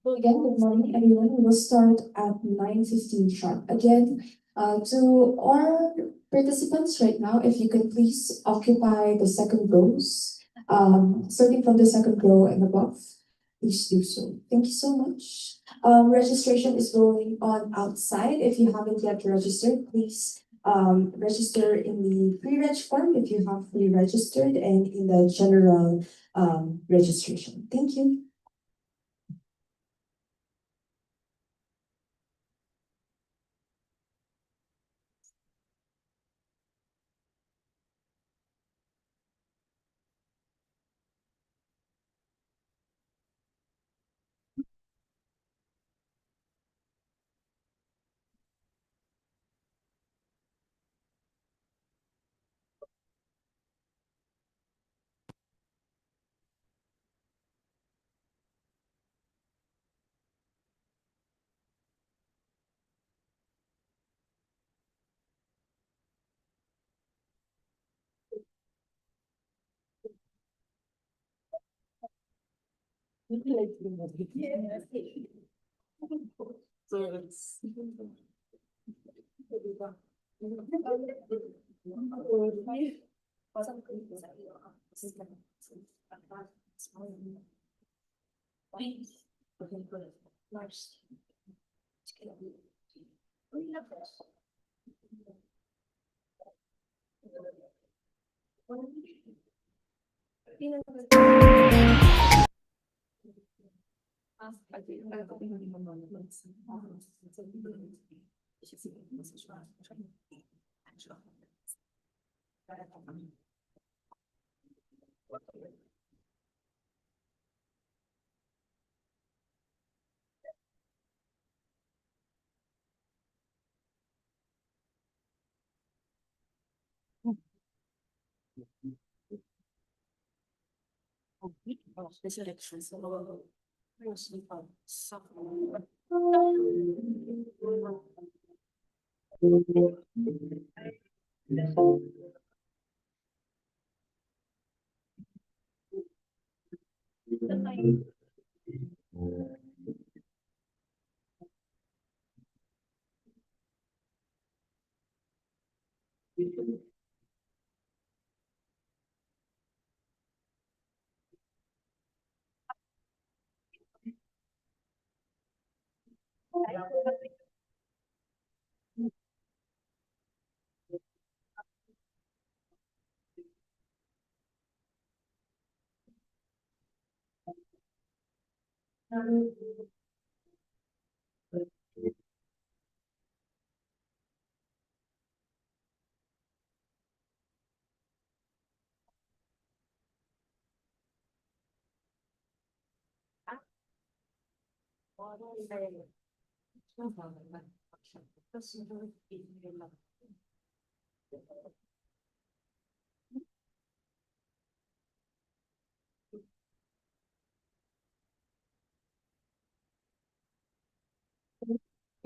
Well, again, good morning, everyone. We will start at 9:15 sharp. Again, to our participants right now, if you could please occupy the second rows, starting from the second row and above, please do so. Thank you so much. Registration is going on outside. If you haven't yet registered, please register in the pre-reg form if you have pre-registered and in the general registration. Thank you.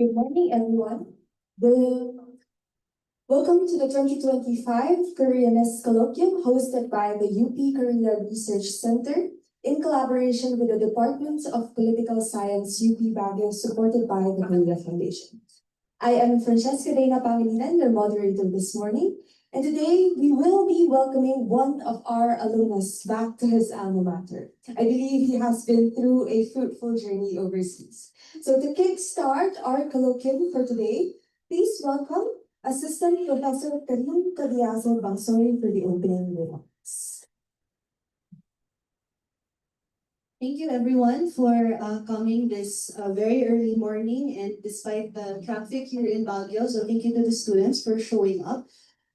Good morning, everyone. Welcome to the 2025 Koreanist Colloquium hosted by the UP Korea Research Center in collaboration with the Department of Political Science, UP Baguio, supported by the Korea Foundation. I am Francesca Dana Pangilinan, your moderator this morning, and today we will be welcoming one of our alumnus back to his alma mater. I believe he has been through a fruitful journey overseas. So to kickstart our colloquium for today, please welcome Assistant Professor Karim Kadiaso Bangsoy for the opening remarks. Thank you everyone for coming this very early morning and despite the traffic here in Baguio. So thank you to the students for showing up.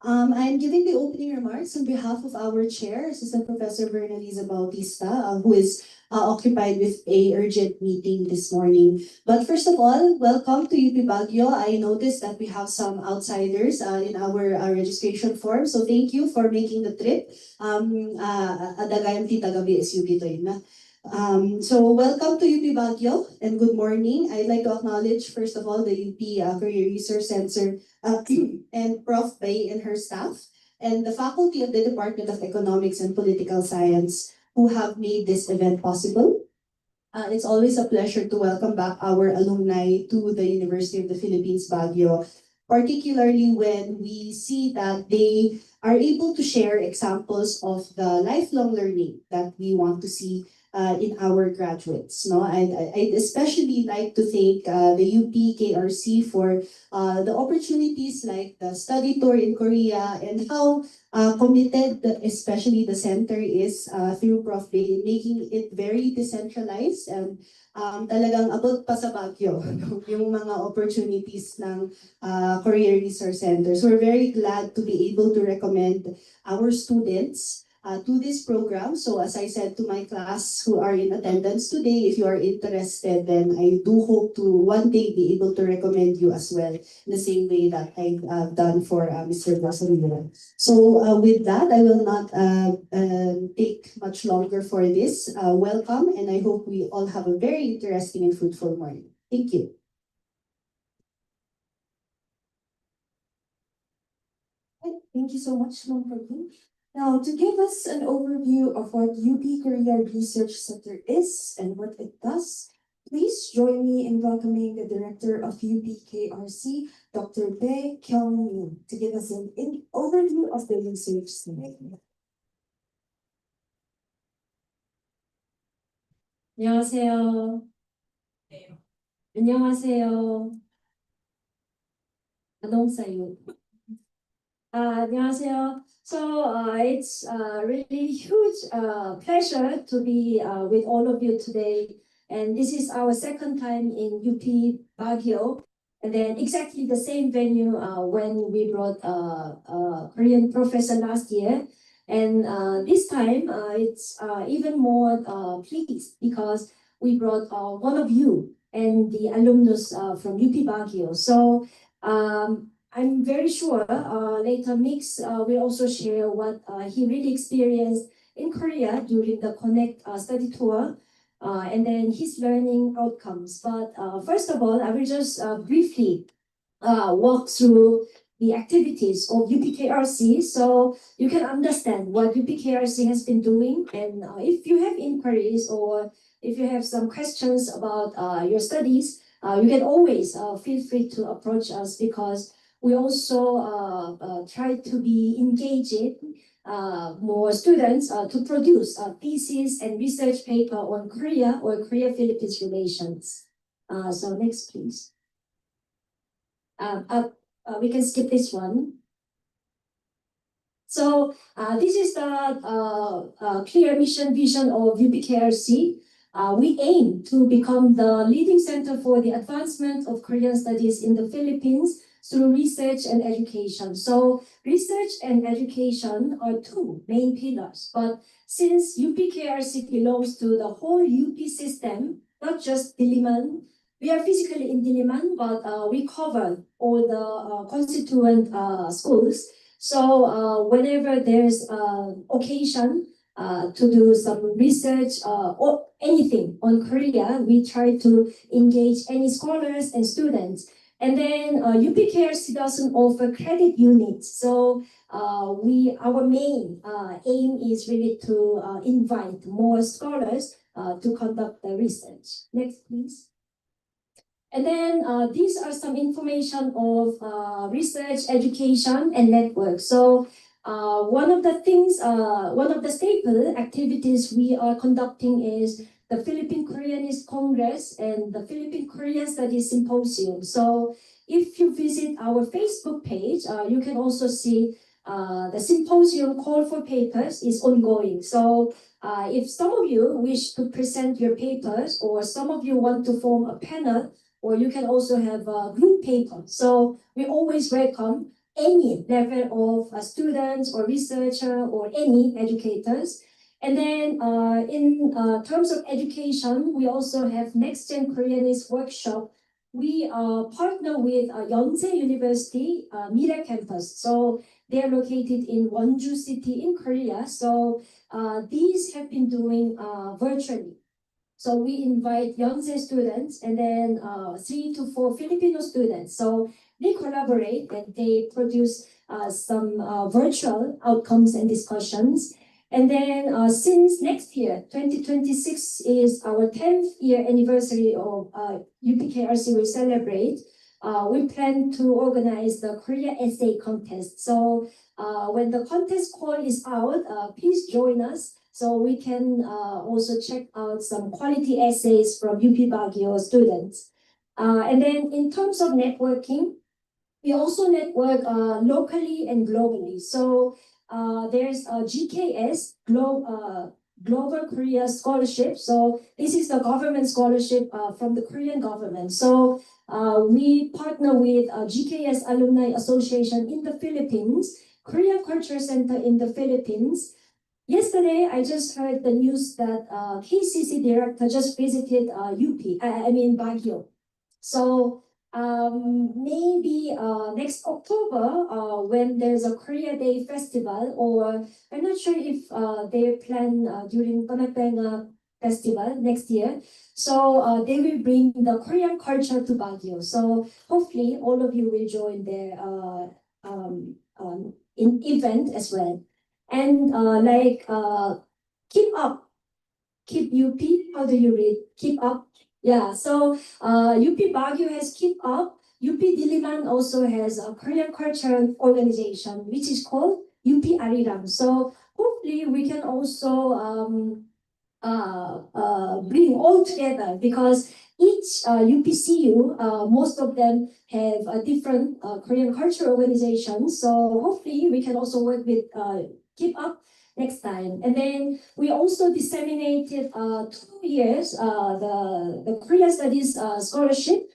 I'm giving the opening remarks on behalf of our chair, Assistant Professor Bernaliza Bautista, who is occupied with a urgent meeting this morning. But first of all, welcome to UP Baguio. I noticed that we have some outsiders in our registration form. So thank you for making the trip. Adagayan ti tagabi SUB to yun na. So welcome to UP Baguio and good morning. I'd like to acknowledge first of all the UP Career Research Center and Prof. Bay and her staff and the faculty of the Department of Economics and Political Science who have made this event possible. It's always a pleasure to welcome back our alumni to the University of the Philippines, Baguio, particularly when we see that they are able to share examples of the lifelong learning that we want to see in our graduates. No, I'd especially like to thank the UPKRC for the opportunities like the study tour in Korea and how committed, especially the center is through Prof. Bay, making it very decentralized and talagang abot pa sa Baguio yung mga opportunities ng Career Resource Center. So we're very glad to be able to recommend our students to this program. So as I said to my class who are in attendance today, if you are interested, then I do hope to one day be able to recommend you as well in the same way that I've done for Mr. Bersamira. So with that, I will not take much longer for this. Welcome, and I hope we all have a very interesting and fruitful morning. Thank you. Thank you so much, Ma'am Praveen. Now, to give us an overview of what UP Korea Research Center is and what it does, please join me in welcoming the Director of UPKRC, Dr. Bae Kyung-min, to give us an overview of the research center. 안녕하세요. 안녕하세요. 안녕하세요. 안녕하세요. So it's really huge pleasure to be with all of you today. And this is our second time in UP Baguio. And then exactly the same venue when we brought a Korean professor last year. And this time it's even more pleased because we brought one of you and the alumnus from UP Baguio. So I'm very sure later Mix will also share what he really experienced in Korea during the Connect study tour and then his learning outcomes. But first of all, I will just briefly walk through the activities of UPKRC so you can understand what UPKRC has been doing. And if you have inquiries or if you have some questions about your studies, you can always feel free to approach us because we also try to be engaging more students to produce a thesis and research paper on Korea or Korea-Philippines relations. So next, please. We can skip this one. So this is the clear mission vision of UPKRC. We aim to become the leading center for the advancement of Korean studies in the Philippines through research and education. So research and education are two main pillars, but since UPKRC belongs to the whole UP system, not just Diliman, we are physically in Diliman, but we cover all the constituent schools. So whenever there's occasion, to do some research or anything on Korea. We try to engage any scholars and students. And then UPKRC doesn't offer credit units. So our main aim is really to invite more scholars to conduct the research. Next, please. And then these are some information of research, education, and network. So one of the staple activities we are conducting is the Philippine Koreanist Congress and the Philippine Korean Studies Symposium. So if you visit our Facebook page, you can also see the symposium call for papers is ongoing. So if some of you wish to present your papers, or some of you want to form a panel, or you can also have a group paper. So we always welcome any level of students or researcher or any educators. And then in terms of education, we also have Next Gen Koreanist workshop. We partner with Yonsei University Mira campus. So they are located in Wonju city in Korea. So these have been doing virtually. So we invite Yonsei students and then 3 to 4 Filipino students. So they collaborate and they produce some virtual outcomes and discussions. And then since next year, 2026 is our 10th year anniversary of UPKRC we celebrate. We plan to organize the Korea Essay Contest. So when the contest call is out, please join us. So we can also check out some quality essays from UP Baguio students. And then in terms of networking, we also network locally and globally. So there's a GKS, Global Korea Scholarship. So this is the government scholarship from the Korean government. So we partner with GKS Alumni Association in the Philippines, Korean Culture Center in the Philippines. Yesterday, I just heard the news that KCC director just visited Baguio. So maybe next October, when there's a Korea Day festival, or I'm not sure if they plan during Panagbenga festival next year. So they will bring the Korean culture to Baguio. So hopefully all of you will join their in event as well. And keep up, keep UP. How do you read? Keep up. Yeah. So UP Baguio has keep up. UP Diliman also has a Korean culture organization, which is called UP Arirang. So hopefully we can also bring all together, because each UPCU, most of them have a different Korean culture organization. So hopefully we can also work with Keep Up next time. And then we also disseminated 2 years the Korean Studies Scholarship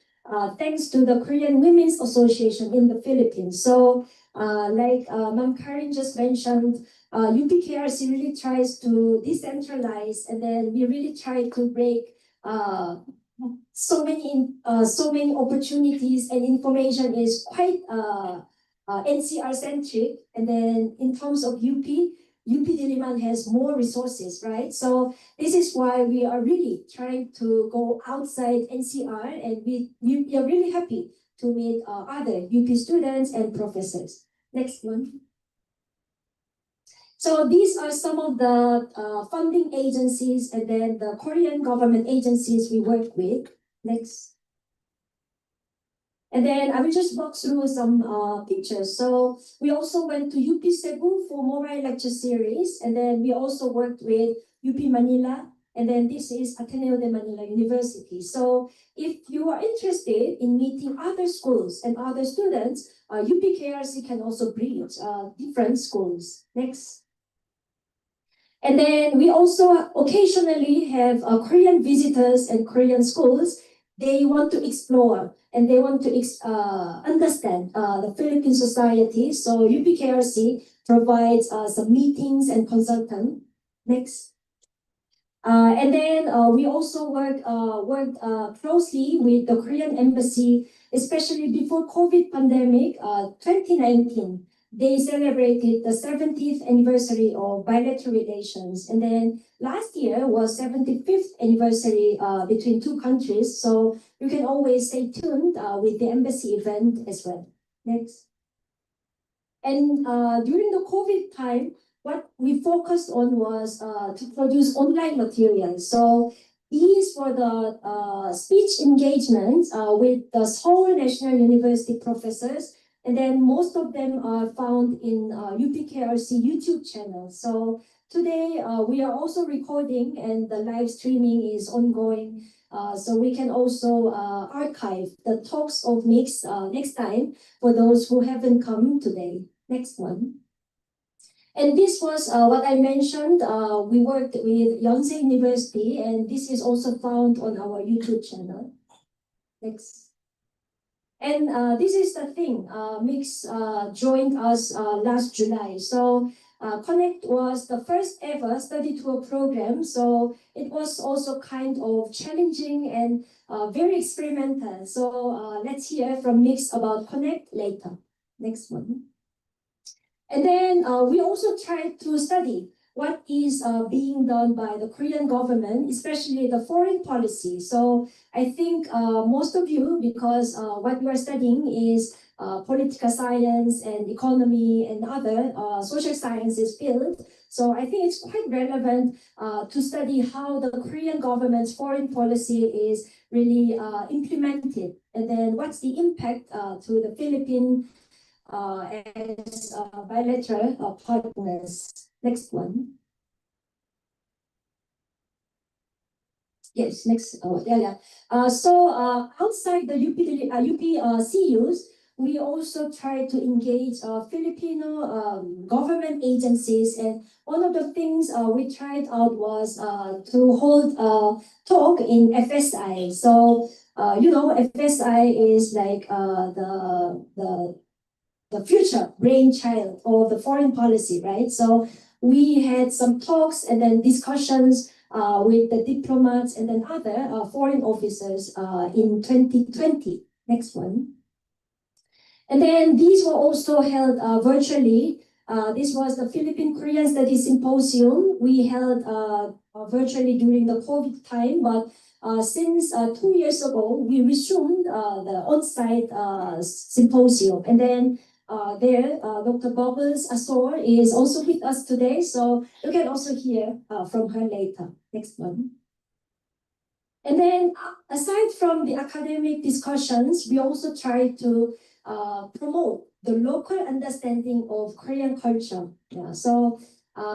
thanks to the Korean Women's Association in the Philippines. So Ma'am Karin just mentioned, UPKRC really tries to decentralize, and then we really try to break so many opportunities, and information is quite NCR centric. And then in terms of UP Diliman has more resources, right? So this is why we are really trying to go outside NCR, and we are really happy to meet other UP students and professors. Next one. So these are some of the funding agencies and then the Korean government agencies we work with. Next. And then I will just walk through some pictures. So we also went to UP Cebu for mobile lecture series. And then we also worked with UP Manila. And then this is Ateneo de Manila University. So if you are interested in meeting other schools and other students, UPKRC can also bridge different schools. Next. And then we also occasionally have Korean visitors and Korean schools. They want to explore and they want to understand the Philippine society. So UPKRC provides some meetings and consultant. Next. And then we also worked closely with the Korean embassy, especially before COVID pandemic, 2019. they celebrated the 70th anniversary of bilateral relations. And then last year was 75th anniversary between two countries. So you can always stay tuned with the embassy event as well. Next. And during the COVID time, what we focused on was to produce online materials. So these were the speech engagements with the Seoul National University professors. And then most of them are found in UPKRC YouTube channel. So today we are also recording and the live streaming is ongoing. So we can also archive the talks of Mix next time for those who haven't come today. Next one. And this was what I mentioned. We worked with Yonsei University, and this is also found on our YouTube channel. Next. And this is the thing. Mix joined us last July. So Connect was the first ever study tour program. So it was also kind of challenging and very experimental. So let's hear from Mix about Connect later. Next one. And then we also tried to study what is being done by the Korean government, especially the foreign policy. So I think most of you, because what you are studying is political science and economy and other social sciences field. So I think it's quite relevant to study how the Korean government's foreign policy is really implemented. And then what's the impact to the Philippine as bilateral partners. Next one. Yes, next. So outside the UPCUs, we also try to engage Filipino government agencies. And one of the things we tried out was to hold a talk in FSI. So, you know, FSI is like the future brainchild of the foreign policy, right? So we had some talks and then discussions with the diplomats and then other foreign officers in 2020. Next one. And then these were also held virtually. This was the Philippine Korean Studies Symposium. We held virtually during the COVID time, but since 2 years ago, we resumed the on-site symposium. And then Dr. Bubbles Asor is also with us today, so you can also hear from her later. Next one. And then aside from the academic discussions, we also try to promote the local understanding of Korean culture. Yeah, so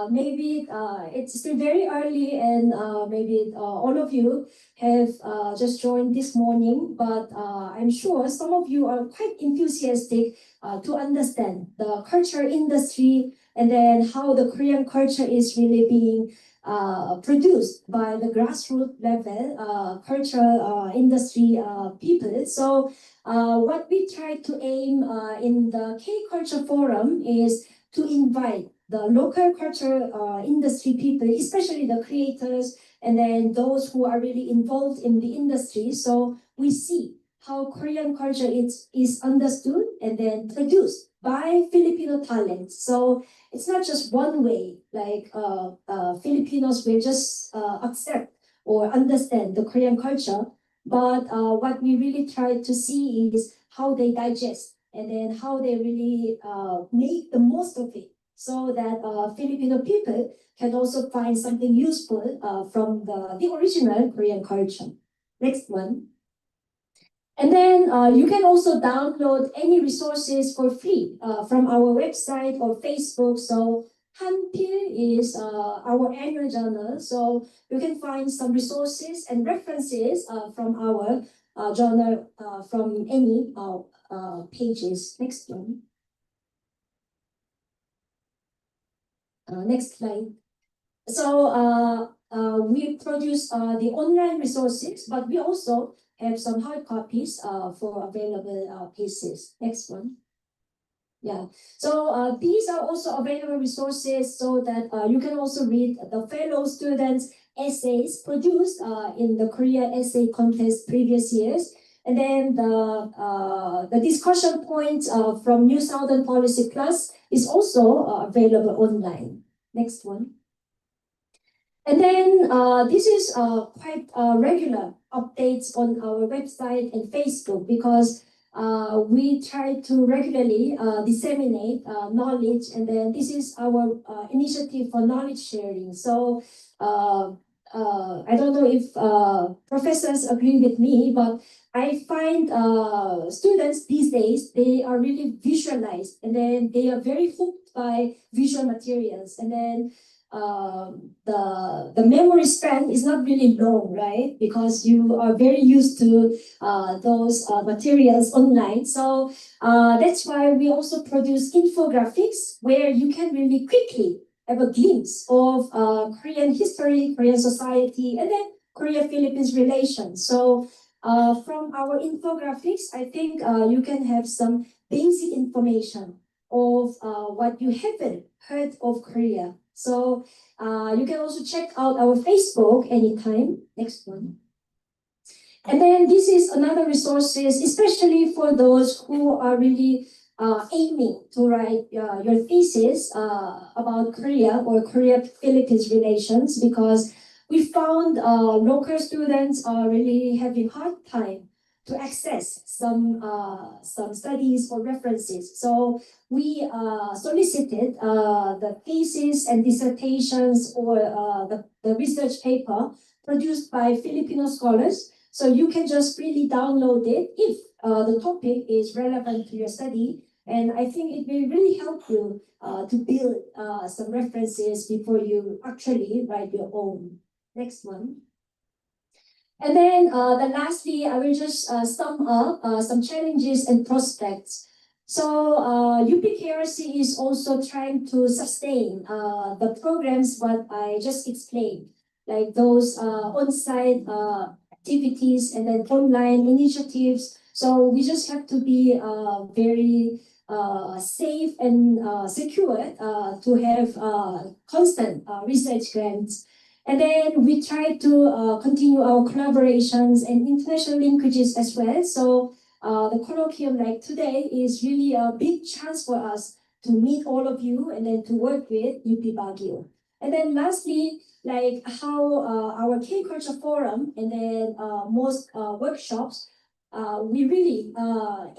maybe it's still very early and maybe all of you have just joined this morning, but I'm sure some of you are quite enthusiastic to understand the culture industry and then how the Korean culture is really being produced by the grassroots level cultural industry people. So what we try to aim in the K-Culture Forum is to invite the local culture industry people, especially the creators, and then those who are really involved in the industry. So we see how Korean culture is understood and then produced by Filipino talents. So it's not just one way, like Filipinos will just accept or understand the Korean culture, but what we really try to see is how they digest and then how they really make the most of it, so that Filipino people can also find something useful from the original Korean culture. Next one. And then you can also download any resources for free from our website or Facebook. So Hanpil is our annual journal. So you can find some resources and references from our journal from any pages. Next one. Next slide. So we produce the online resources, but we also have some hard copies for available pieces. Next one. Yeah, so these are also available resources so that you can also read the fellow students' essays produced in the Korea Essay Contest previous years. And then the discussion points from New Southern Policy Plus is also available online. Next one. And then this is quite regular updates on our website and Facebook, because we try to regularly disseminate knowledge, and then this is our initiative for knowledge sharing. So I don't know if professors agree with me, but I find students these days, they are really visualized, and then they are very hooked by visual materials, and then the memory span is not really long, right? Because you are very used to those materials online. So that's why we also produce infographics where you can really quickly have a glimpse of Korean history, Korean society, and then Korea-Philippines relations. So from our infographics, I think you can have some basic information of what you haven't heard of Korea. So you can also check out our Facebook anytime. Next one. And then this is another resources, especially for those who are really aiming to write your thesis about Korea or Korea-Philippines relations, because we found local students are really having hard time to access some studies or references. So we solicited the thesis and dissertations or the research paper produced by Filipino scholars. So you can just freely download it if the topic is relevant to your study. And I think it will really help you to build some references before you actually write your own. Next one. And then lastly, I will just sum up some challenges and prospects. So UPKRC is also trying to sustain the programs what I just explained, like those on-site activities and then online initiatives. So we just have to be very safe and secure to have constant research grants. And then we try to continue our collaborations and international linkages as well. So the colloquium like today is really a big chance for us to meet all of you and then to work with UP Baguio. And then lastly, like how our K-Culture Forum and then most workshops, we really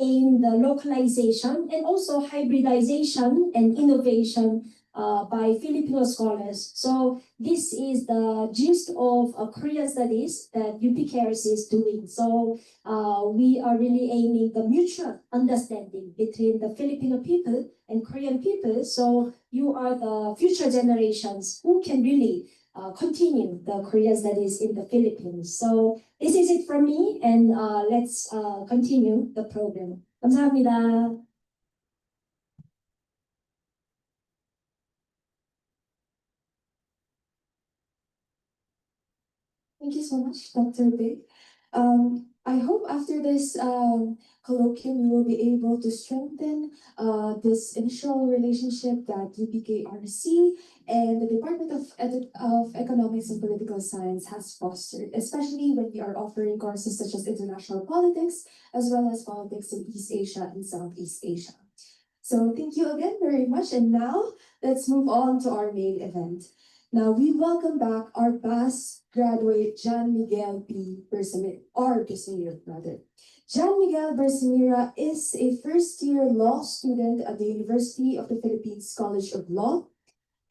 aim the localization and also hybridization and innovation by Filipino scholars. So this is the gist of Korean studies that UPKRC is doing. So we are really aiming the mutual understanding between the Filipino people and Korean people. So you are the future generations who can really continue the Korean studies in the Philippines. So this is it from me, and let's continue the program. 감사합니다. Thank you so much, Dr. Big. I hope after this colloquium, we will be able to strengthen this initial relationship that UPKRC and the Department of Economics and Political Science has fostered, especially when we are offering courses such as international politics, as well as politics in East Asia and Southeast Asia. So thank you again very much. And now let's move on to our main event. Now we welcome back our past graduate, John Miguel P. Bersamira, rather. John Miguel Bersamira is a first-year law student at the University of the Philippines College of Law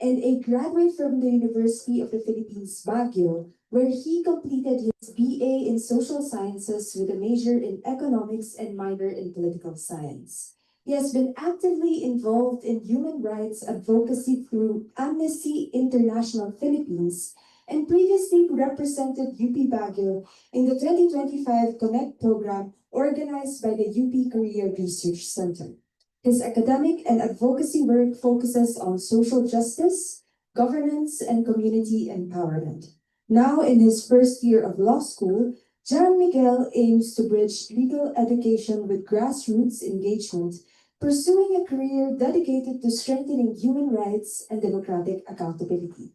and a graduate from the University of the Philippines, Baguio, where he completed his BA in Social Sciences with a major in Economics and minor in Political Science. He has been actively involved in human rights advocacy through Amnesty International Philippines and previously represented UP Baguio in the 2025 Connect program organized by the UP Korea Research Center. His academic and advocacy work focuses on social justice, governance, and community empowerment. Now in his first year of law school, John Miguel aims to bridge legal education with grassroots engagement, pursuing a career dedicated to strengthening human rights and democratic accountability.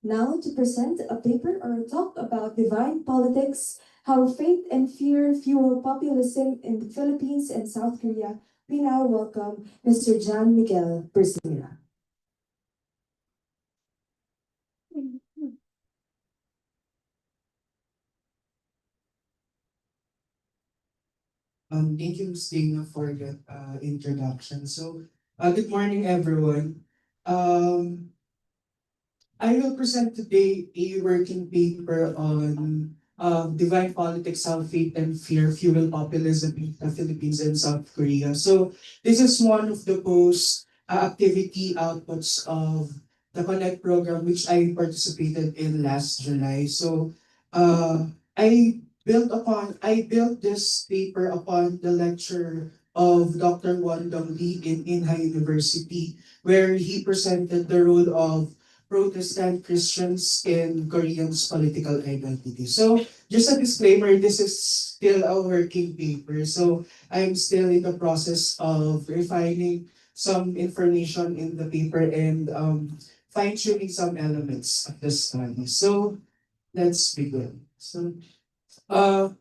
Now to present a paper or a talk about divine politics, how faith and fear fuel populism in the Philippines and South Korea, we now welcome Mr. John Miguel Bersamira. Thank you, Ms. Dana, for that introduction. So, good morning, everyone. Um, I will present today a working paper on divine politics, how faith and fear fuel populism in the Philippines and South Korea. So, this is one of the most activity outputs of the Connect program, which I participated in last July. So, I built this paper upon the lecture of Dr. Won Dong Lee in Inha University, where he presented the role of Protestant Christians in Korean's political identity. So, just a disclaimer, this is still a working paper. So, I'm still in the process of refining some information in the paper and fine-tuning some elements of the study. So, let's begin. So, uh,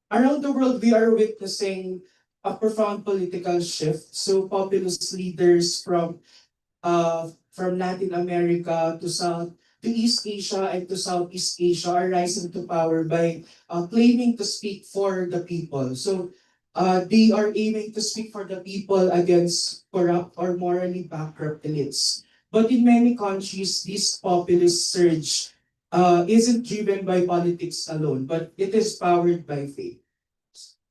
around the world, we are witnessing a profound political shift. So, populist leaders from Latin America to East Asia and to Southeast Asia are rising to power by claiming to speak for the people. So they are aiming to speak for the people against corrupt or morally bankrupt elites. But in many countries, this populist surge isn't driven by politics alone, but it is powered by faith.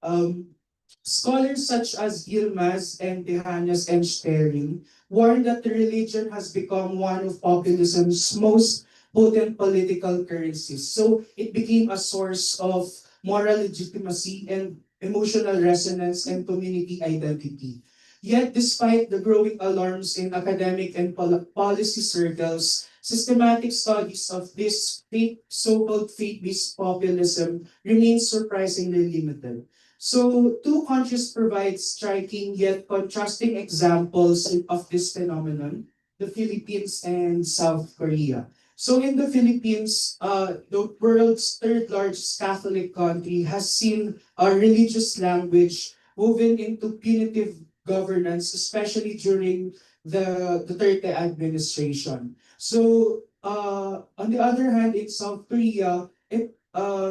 Um, Scholars such as Yilmaz and Tejanos and Sterling warn that the religion has become one of populism's most potent political currencies. So it became a source of moral legitimacy and emotional resonance and community identity. Yet, despite the growing alarms in academic and policy circles, systematic studies of this so-called faith-based populism remain surprisingly limited. So, two countries provide striking yet contrasting examples of this phenomenon, the Philippines and South Korea. So, in the Philippines, the world's third largest Catholic country has seen a religious language woven into punitive governance, especially during the Duterte administration. So, on the other hand, in South Korea,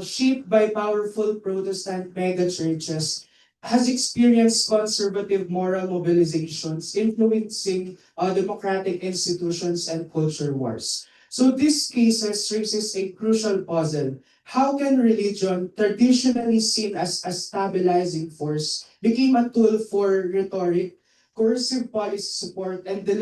shaped by powerful Protestant megachurches, has experienced conservative moral mobilizations, influencing democratic institutions and culture wars. So this cases raises a crucial puzzle. How can religion, traditionally seen as a stabilizing force, become a tool for rhetoric, coercive policy support, and the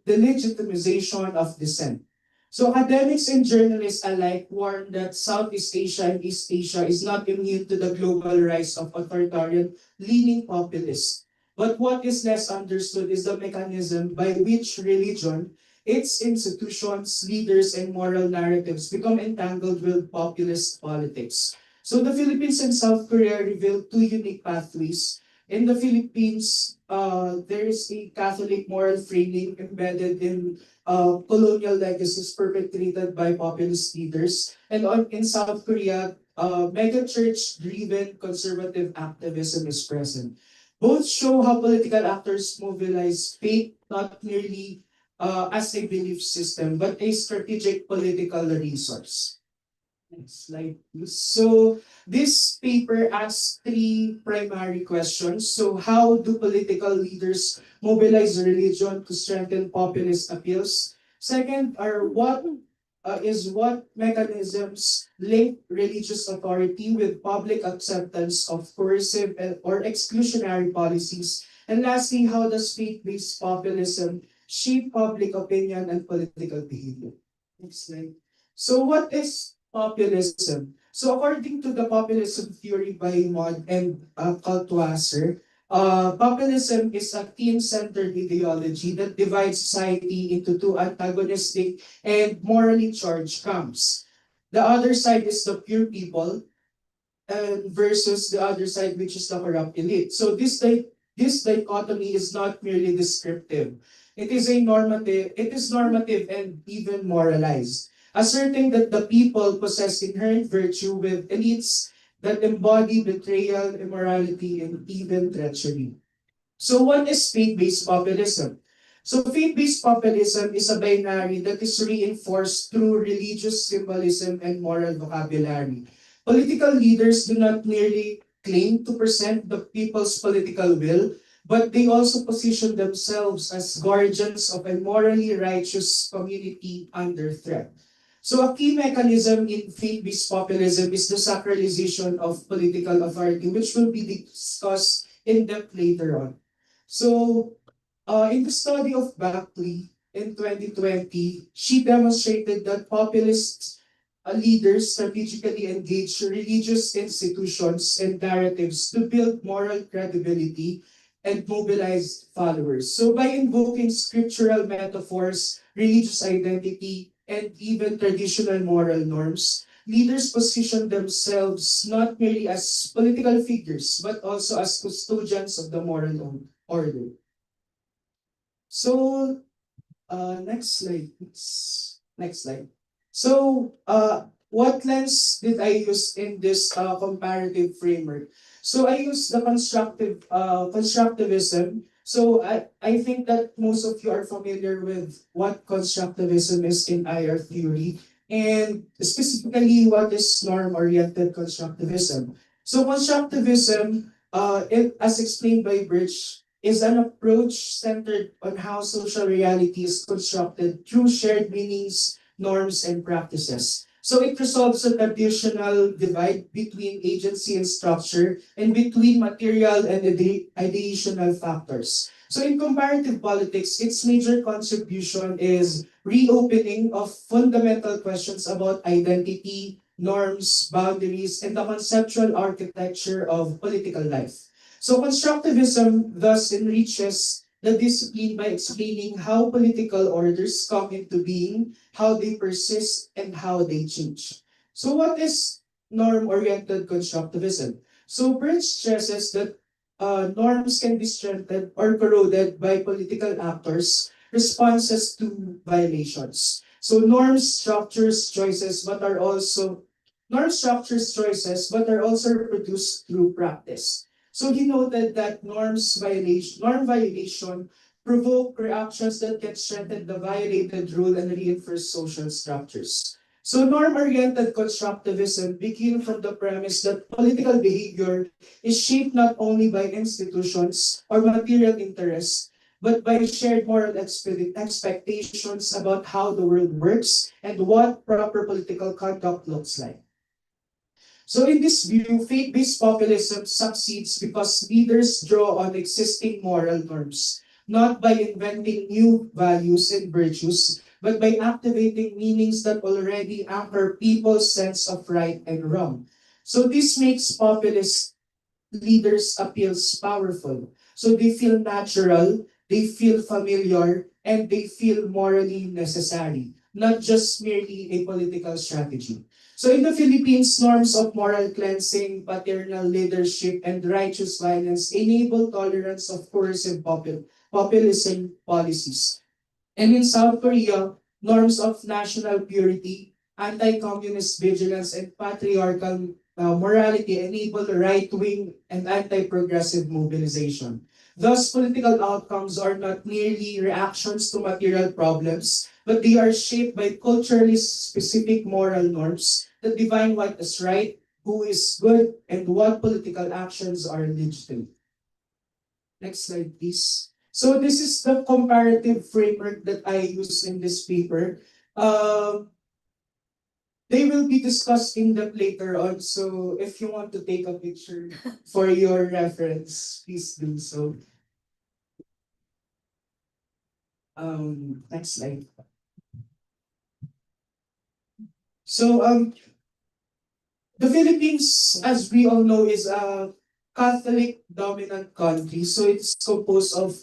legitimization of dissent? So academics and journalists alike warn that Southeast Asia and East Asia is not immune to the global rise of authoritarian leaning populists. But what is less understood is the mechanism by which religion, its institutions, leaders, and moral narratives become entangled with populist politics. So the Philippines and South Korea reveal two unique pathways. In the Philippines, there is a Catholic moral framing embedded in colonial legacies perpetrated by populist leaders. And in South Korea, mega church-driven conservative activism is present. Both show how political actors mobilize faith not merely as a belief system, but a strategic political resource. Next slide, please. So this paper asks three primary questions. So how do political leaders mobilize religion to strengthen populist appeals? Second, what mechanisms link religious authority with public acceptance of coercive or exclusionary policies? And lastly, how does faith-based populism shape public opinion and political behavior? Next slide. So what is populism? So according to the populism theory by Maud and Kaltwasser, populism is a team-centered ideology that divides society into two antagonistic and morally charged camps. The other side is the pure people, and versus the other side, which is the corrupt elite. So this dichotomy is not merely descriptive. It is normative and even moralized, asserting that the people possess inherent virtue with elites that embody betrayal, immorality, and even treachery. So what is faith-based populism? So faith-based populism is a binary that is reinforced through religious symbolism and moral vocabulary. Political leaders do not merely claim to present the people's political will, but they also position themselves as guardians of a morally righteous community under threat. So a key mechanism in faith-based populism is the sacralization of political authority, which will be discussed in depth later on. So, in the study of Buckley in 2020, she demonstrated that populist leaders strategically engage religious institutions and narratives to build moral credibility and mobilize followers. So, by invoking scriptural metaphors, religious identity, and even traditional moral norms, leaders position themselves not merely as political figures, but also as custodians of the moral order. So, next slide, please. Next slide. So, what lens did I use in this comparative framework? So, I used the constructivism. So, I think that most of you are familiar with what constructivism is in IR theory, and specifically what is norm-oriented constructivism. So, constructivism, as explained by Bridge, is an approach centered on how social reality is constructed through shared meanings, norms, and practices. So it resolves a traditional divide between agency and structure and between material and ideational factors. So in comparative politics, its major contribution is reopening of fundamental questions about identity, norms, boundaries, and the conceptual architecture of political life. So constructivism thus enriches the discipline by explaining how political orders come into being, how they persist, and how they change. So what is norm-oriented constructivism? So Birch stresses that norms can be strengthened or corroded by political actors' responses to violations. So norm structures choices, but are also reproduced through practice. So he noted that norm violation provoke reactions that can strengthen the violated rule and reinforce social structures. So norm-oriented constructivism begin from the premise that political behavior is shaped not only by institutions or material interests, but by shared moral expectations about how the world works and what proper political conduct looks like. So in this view, faith-based populism succeeds because leaders draw on existing moral norms, not by inventing new values and virtues, but by activating meanings that already anchor people's sense of right and wrong. So this makes populist leaders appeals powerful. So they feel natural, they feel familiar, and they feel morally necessary, not just merely a political strategy. So in the Philippines, norms of moral cleansing, paternal leadership, and righteous violence enable tolerance of coercive populism policies. And in South Korea, norms of national purity, anti-communist vigilance, and patriarchal morality enable right-wing and anti-progressive mobilization. Thus, political outcomes are not merely reactions to material problems, but they are shaped by culturally specific moral norms that define what is right, who is good, and what political actions are legitimate. Next slide, please. So this is the comparative framework that I use in this paper. They will be discussed in depth later on. So if you want to take a picture for your reference, please do so. Next slide. So the Philippines, as we all know, is a Catholic dominant country. So it's composed of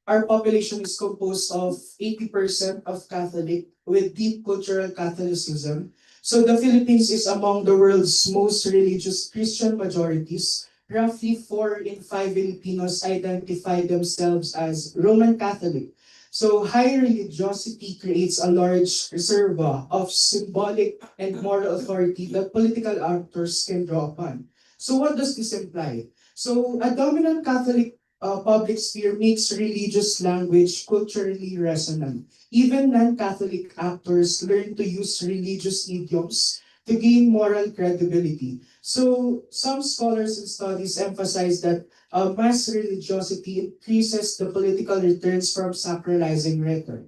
our population is composed of 80% of Catholic with deep cultural Catholicism. So the Philippines is among the world's most religious Christian majorities. Roughly 4 in 5 Filipinos identify themselves as Roman Catholic. So high religiosity creates a large reservoir of symbolic and moral authority that political actors can draw upon. So what does this imply? So a dominant Catholic public sphere makes religious language culturally resonant. Even non-Catholic actors learn to use religious idioms to gain moral credibility. So some scholars and studies emphasize that mass religiosity increases the political returns from sacralizing rhetoric.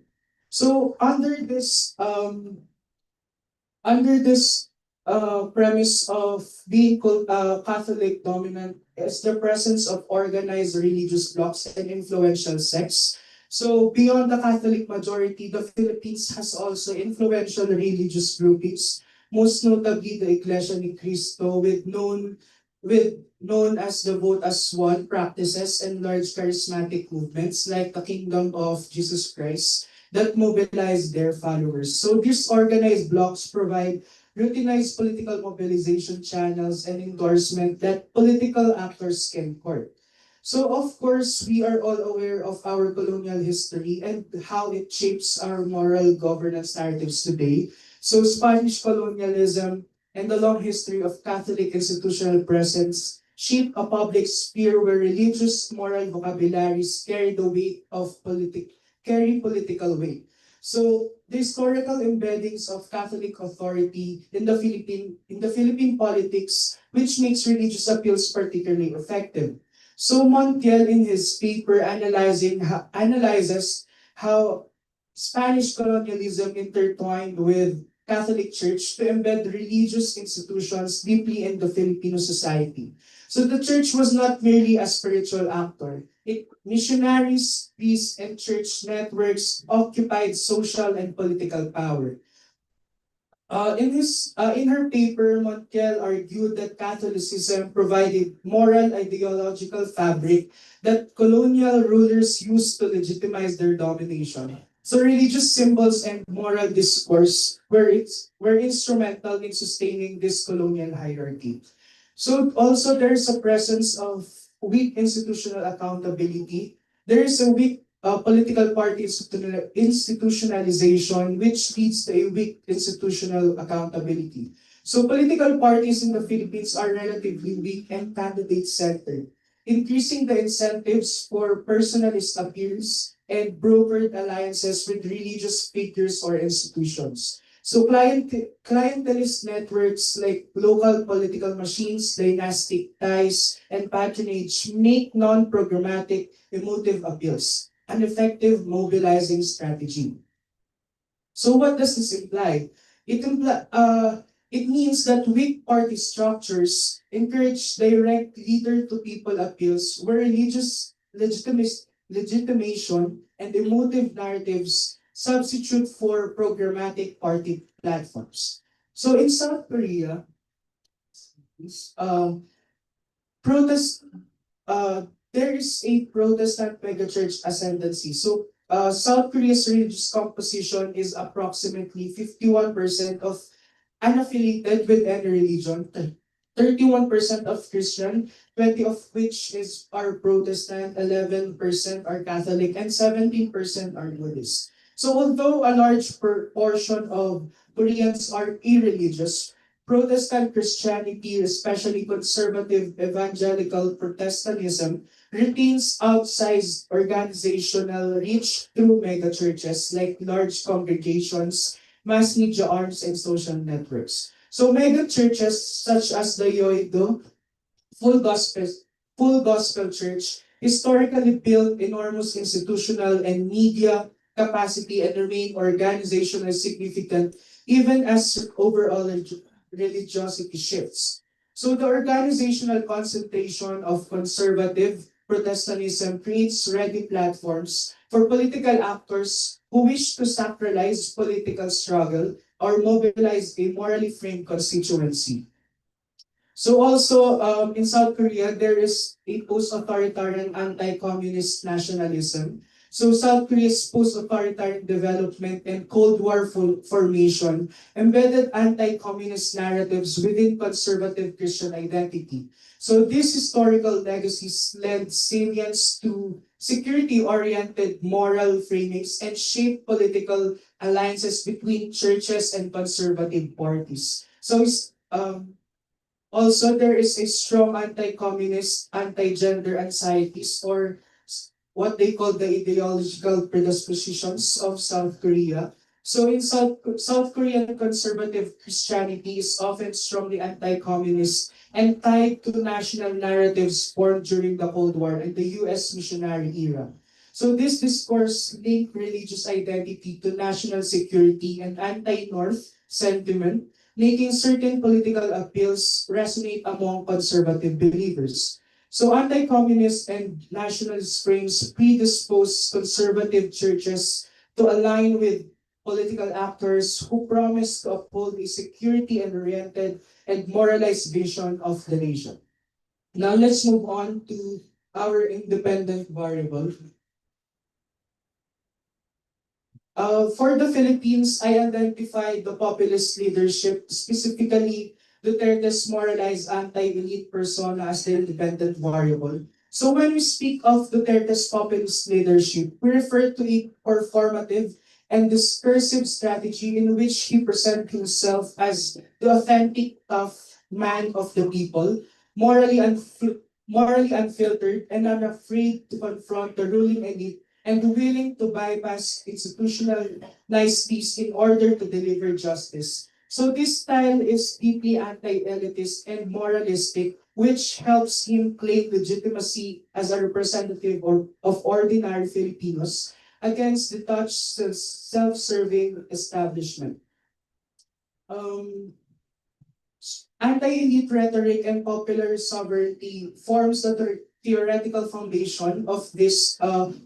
So under this premise of being Catholic dominant is the presence of organized religious blocs and influential sects. So beyond the Catholic majority, the Philippines has also influential religious groupings, most notably the Iglesia ni Cristo with known as the Vote as One practices and large charismatic movements like the Kingdom of Jesus Christ that mobilize their followers. So these organized blocs provide routinized political mobilization channels and endorsement that political actors can court. So of course, we are all aware of our colonial history and how it shapes our moral governance narratives today. So Spanish colonialism and the long history of Catholic institutional presence shape a public sphere where religious moral vocabularies carry political weight. So the historical embeddings of Catholic authority in the Philippine politics, which makes religious appeals particularly effective. So Montiel in his paper analyzes how Spanish colonialism intertwined with Catholic Church to embed religious institutions deeply in the Filipino society. So the church was not merely a spiritual actor. Missionaries, priests, and church networks occupied social and political power. In her paper, Montiel argued that Catholicism provided moral ideological fabric that colonial rulers used to legitimize their domination. So religious symbols and moral discourse were instrumental in sustaining this colonial hierarchy. So also there's a presence of weak institutional accountability. There is a weak political party institutionalization, which leads to a weak institutional accountability. So political parties in the Philippines are relatively weak and candidate-centered, increasing the incentives for personalist appeals and brokered alliances with religious figures or institutions. So clientelist networks like local political machines, dynastic ties, and patronage make non-programmatic emotive appeals an effective mobilizing strategy. So what does this imply? It means that weak party structures encourage direct leader-to-people appeals where legitimation and emotive narratives substitute for programmatic party platforms. So in South Korea, um, protest there is a Protestant megachurch ascendancy. So South Korea's religious composition is approximately 51% of unaffiliated with any religion, 31% of Christian, 20 of which are Protestant, 11% are Catholic, and 17% are Buddhist. So although a large portion of Koreans are irreligious, Protestant Christianity, especially conservative evangelical Protestantism, retains outsized organizational reach through megachurches like large congregations, mass media arms, and social networks. So mega churches such as the Yoido Full Gospel, Full Gospel Church historically built enormous institutional and media capacity and remain organizationally significant even as overall religiosity shifts. So the organizational concentration of conservative Protestantism creates ready platforms for political actors who wish to sacralize political struggle or mobilize a morally framed constituency. So also in South Korea, there is a post-authoritarian anti-communist nationalism. So South Korea's post-authoritarian development and Cold War formation embedded anti-communist narratives within conservative Christian identity. So these historical legacies lend salience to security-oriented moral framings and shape political alliances between churches and conservative parties. So Also, there is a strong anti-communist, anti-gender anxieties, or what they call the ideological predispositions of South Korea. So in South Korean conservative Christianity is often strongly anti-communist and tied to national narratives formed during the Cold War and the US missionary era. So this discourse linked religious identity to national security and anti-North sentiment, making certain political appeals resonate among conservative believers. So anti-communist and nationalist frames predispose conservative churches to align with political actors who promise to uphold a security and oriented and moralized vision of the nation. Now let's move on to our independent variable. For the Philippines, I identified the populist leadership, specifically Duterte's moralized anti-elite persona as the independent variable. So when we speak of Duterte's populist leadership, we refer to a performative and discursive strategy in which he presents himself as the authentic tough man of the people, morally unfiltered and unafraid to confront the ruling elite and willing to bypass institutional niceties in order to deliver justice. So this style is deeply anti-elitist and moralistic, which helps him claim legitimacy as a representative of ordinary Filipinos against the touched self-serving establishment. Um, Anti-elite rhetoric and popular sovereignty forms the theoretical foundation of this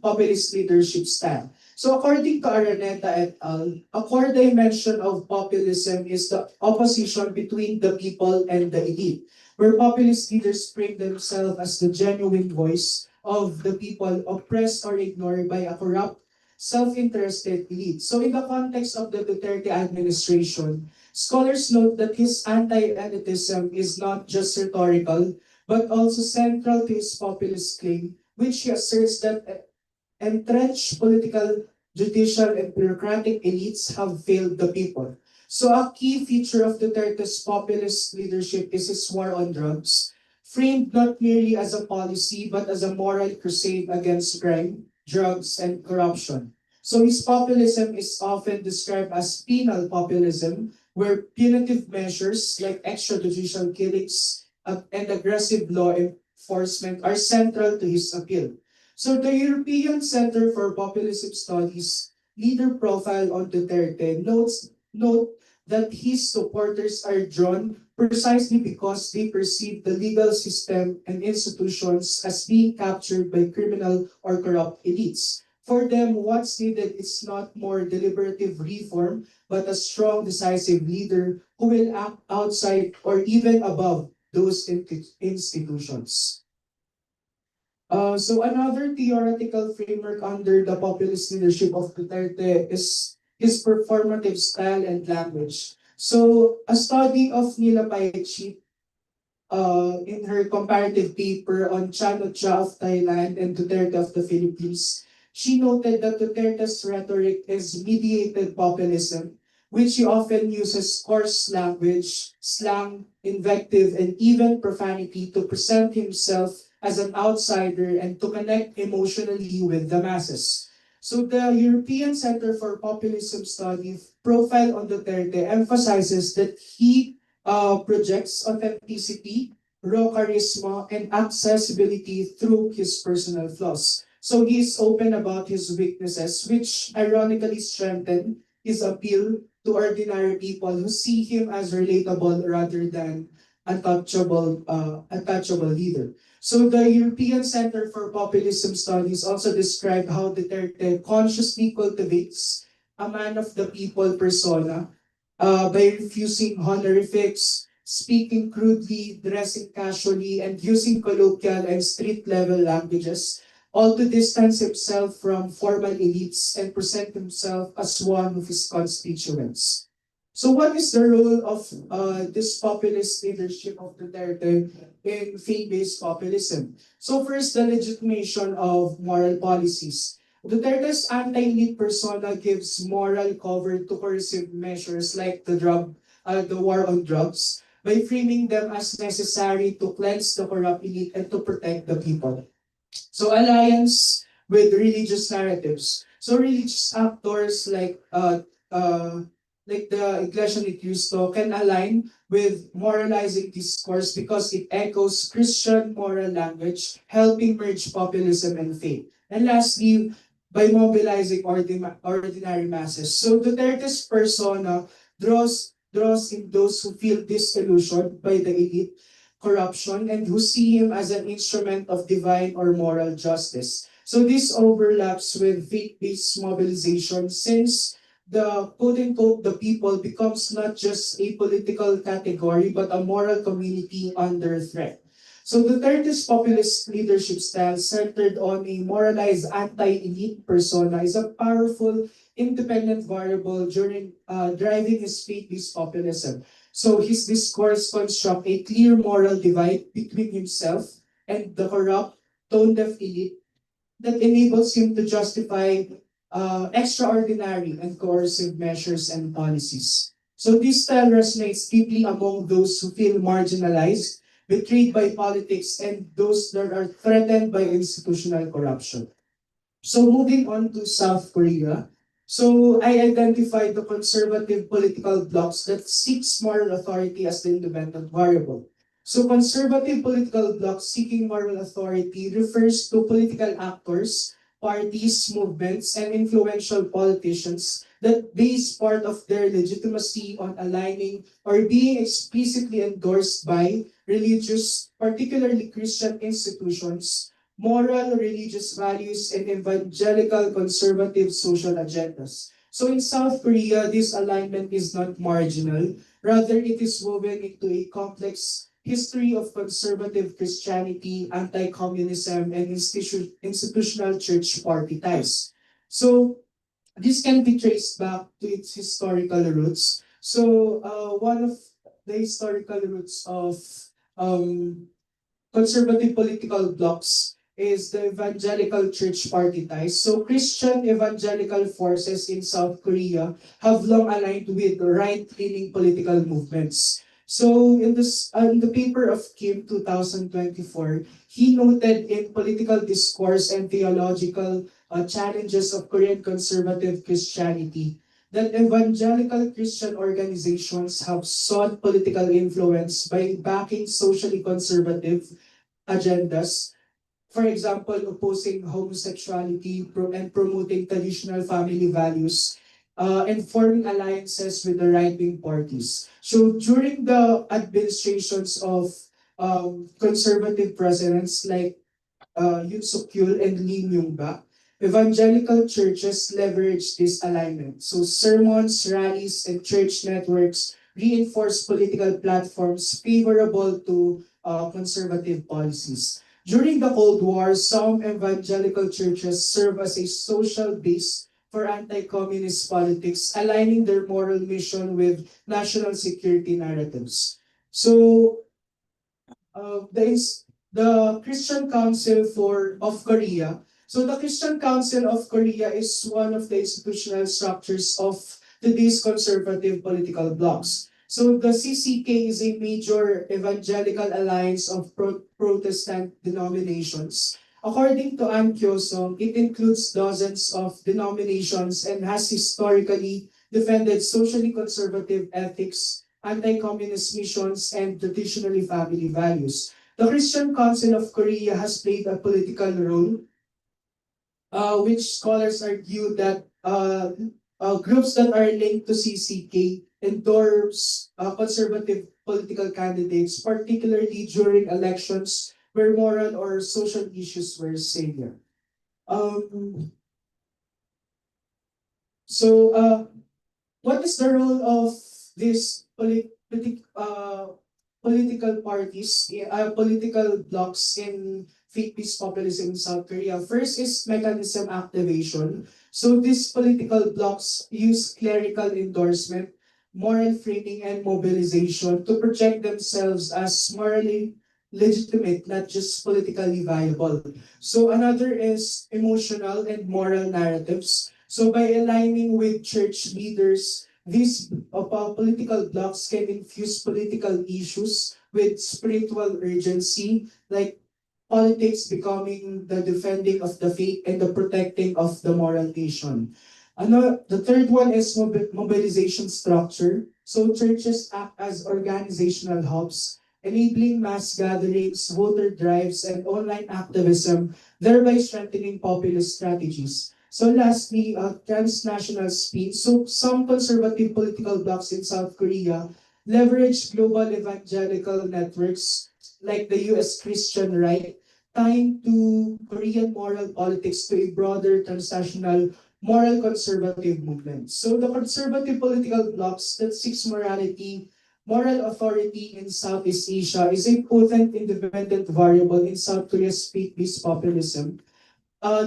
populist leadership style. So according to Araneta et al., a core dimension of populism is the opposition between the people and the elite, where populist leaders frame themselves as the genuine voice of the people oppressed or ignored by a corrupt, self-interested elite. So in the context of the Duterte administration, scholars note that his anti-elitism is not just rhetorical, but also central to his populist claim, which he asserts that entrenched political, judicial, and bureaucratic elites have failed the people. So a key feature of Duterte's populist leadership is his war on drugs, framed not merely as a policy, but as a moral crusade against crime, drugs, and corruption. So his populism is often described as penal populism, where punitive measures like extrajudicial killings and aggressive law enforcement are central to his appeal. So the European Center for Populism Studies leader profile on Duterte note that his supporters are drawn precisely because they perceive the legal system and institutions as being captured by criminal or corrupt elites. For them, what's needed is not more deliberative reform, but a strong, decisive leader who will act outside or even above those institutions. So another theoretical framework under the populist leadership of Duterte is his performative style and language. So a study of Nila Paichi in her comparative paper on Chanotcha of Thailand and Duterte of the Philippines, she noted that Duterte's rhetoric is mediated populism, which he often uses coarse language, slang, invective, and even profanity to present himself as an outsider and to connect emotionally with the masses. So the European Center for Populism Studies profile on Duterte emphasizes that he projects authenticity, raw charisma, and accessibility through his personal flaws. So he is open about his weaknesses, which ironically strengthen his appeal to ordinary people who see him as relatable rather than untouchable leader. So the European Center for Populism Studies also described how Duterte consciously cultivates a man of the people persona by refusing honorifics, speaking crudely, dressing casually, and using colloquial and street-level languages, all to distance himself from formal elites and present himself as one of his constituents. So what is the role of this populist leadership of Duterte in faith-based populism? So first, the legitimation of moral policies. Duterte's anti-elite persona gives moral cover to coercive measures like the war on drugs by framing them as necessary to cleanse the corrupt elite and to protect the people. So alliance with religious narratives. So religious actors like the Iglesia ni Cristo can align with moralizing discourse because it echoes Christian moral language, helping merge populism and faith. And lastly, by mobilizing ordinary masses. So Duterte's persona draws in those who feel disillusioned by the elite corruption and who see him as an instrument of divine or moral justice. So this overlaps with faith-based mobilization since the quote-unquote the people becomes not just a political category but a moral community under threat. So Duterte's populist leadership style centered on a moralized anti-elite persona is a powerful independent variable during driving his faith-based populism. So his discourse construct a clear moral divide between himself and the corrupt, tone-deaf elite that enables him to justify extraordinary and coercive measures and policies. So this style resonates deeply among those who feel marginalized, betrayed by politics, and those that are threatened by institutional corruption. So moving on to South Korea. So I identified the conservative political blocs that seeks moral authority as the independent variable. So conservative political blocs seeking moral authority refers to political actors, parties, movements, and influential politicians that base part of their legitimacy on aligning or being explicitly endorsed by religious, particularly Christian institutions, moral religious values, and evangelical conservative social agendas. So in South Korea, this alignment is not marginal. Rather, it is woven into a complex history of conservative Christianity, anti-communism, and institutional church party ties. So this can be traced back to its historical roots. So one of the historical roots of um, conservative political blocs is the evangelical church party ties. So Christian evangelical forces in South Korea have long aligned with right-leaning political movements. So in the paper of Kim 2024, he noted in political discourse and theological challenges of Korean conservative Christianity that evangelical Christian organizations have sought political influence by backing socially conservative agendas, for example, opposing homosexuality and promoting traditional family values, and forming alliances with the right-wing parties. So during the administrations of conservative presidents like Yoon Suk Yeol and Lee Myung Bak, evangelical churches leverage this alignment. So sermons, rallies, and church networks reinforce political platforms favorable to conservative policies. During the Cold War, some evangelical churches serve as a social base for anti-communist politics, aligning their moral mission with national security narratives. So the Christian Council of Korea. So the Christian Council of Korea is one of the institutional structures of today's conservative political blocs. So the CCK is a major evangelical alliance of Protestant denominations. According to Ann Kyosong, it includes dozens of denominations and has historically defended socially conservative ethics, anti-communist missions, and traditionally family values. The Christian Council of Korea has played a political role, which scholars argue that groups that are linked to CCK endorse conservative political candidates, particularly during elections where moral or social issues were salient. Um, so, what is the role of these political parties, political blocs in faith-based populism in South Korea? First is mechanism activation. So these political blocs use clerical endorsement, moral framing, and mobilization to project themselves as morally legitimate, not just politically viable. So another is emotional and moral narratives. So by aligning with church leaders, These political blocks can infuse political issues with spiritual urgency, like politics becoming the defending of the faith and the protecting of the moral nation. The third one is mobilization structure. So churches act as organizational hubs, enabling mass gatherings, voter drives, and online activism, thereby strengthening populist strategies. So lastly, transnational speed. So some conservative political blocs in South Korea leverage global evangelical networks like the US Christian Right, tying to Korean moral politics to a broader transnational moral conservative movement. So the conservative political blocs that seeks morality, moral authority in Southeast Asia is a potent independent variable in South Korea's faith-based populism.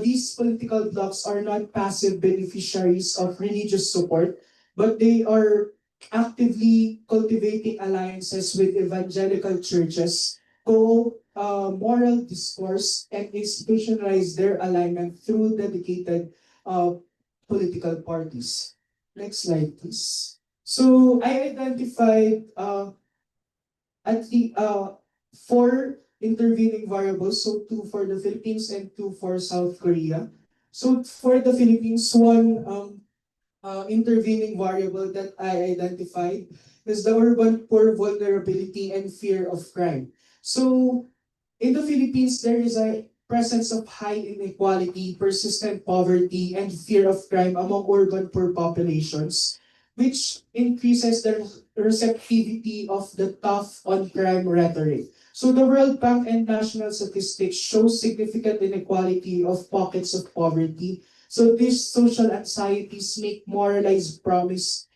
These political blocs are not passive beneficiaries of religious support, but they are actively cultivating alliances with evangelical churches, moral discourse, and institutionalize their alignment through dedicated political parties. Next slide, please. So I identified four intervening variables, so two for the Philippines and two for South Korea. So for the Philippines, one intervening variable that I identified is the urban poor vulnerability and fear of crime. So in the Philippines, there is a presence of high inequality, persistent poverty, and fear of crime among urban poor populations, which increases the receptivity of the tough on crime rhetoric. So the World Bank and national statistics show significant inequality of pockets of poverty. So these social anxieties make moralized promises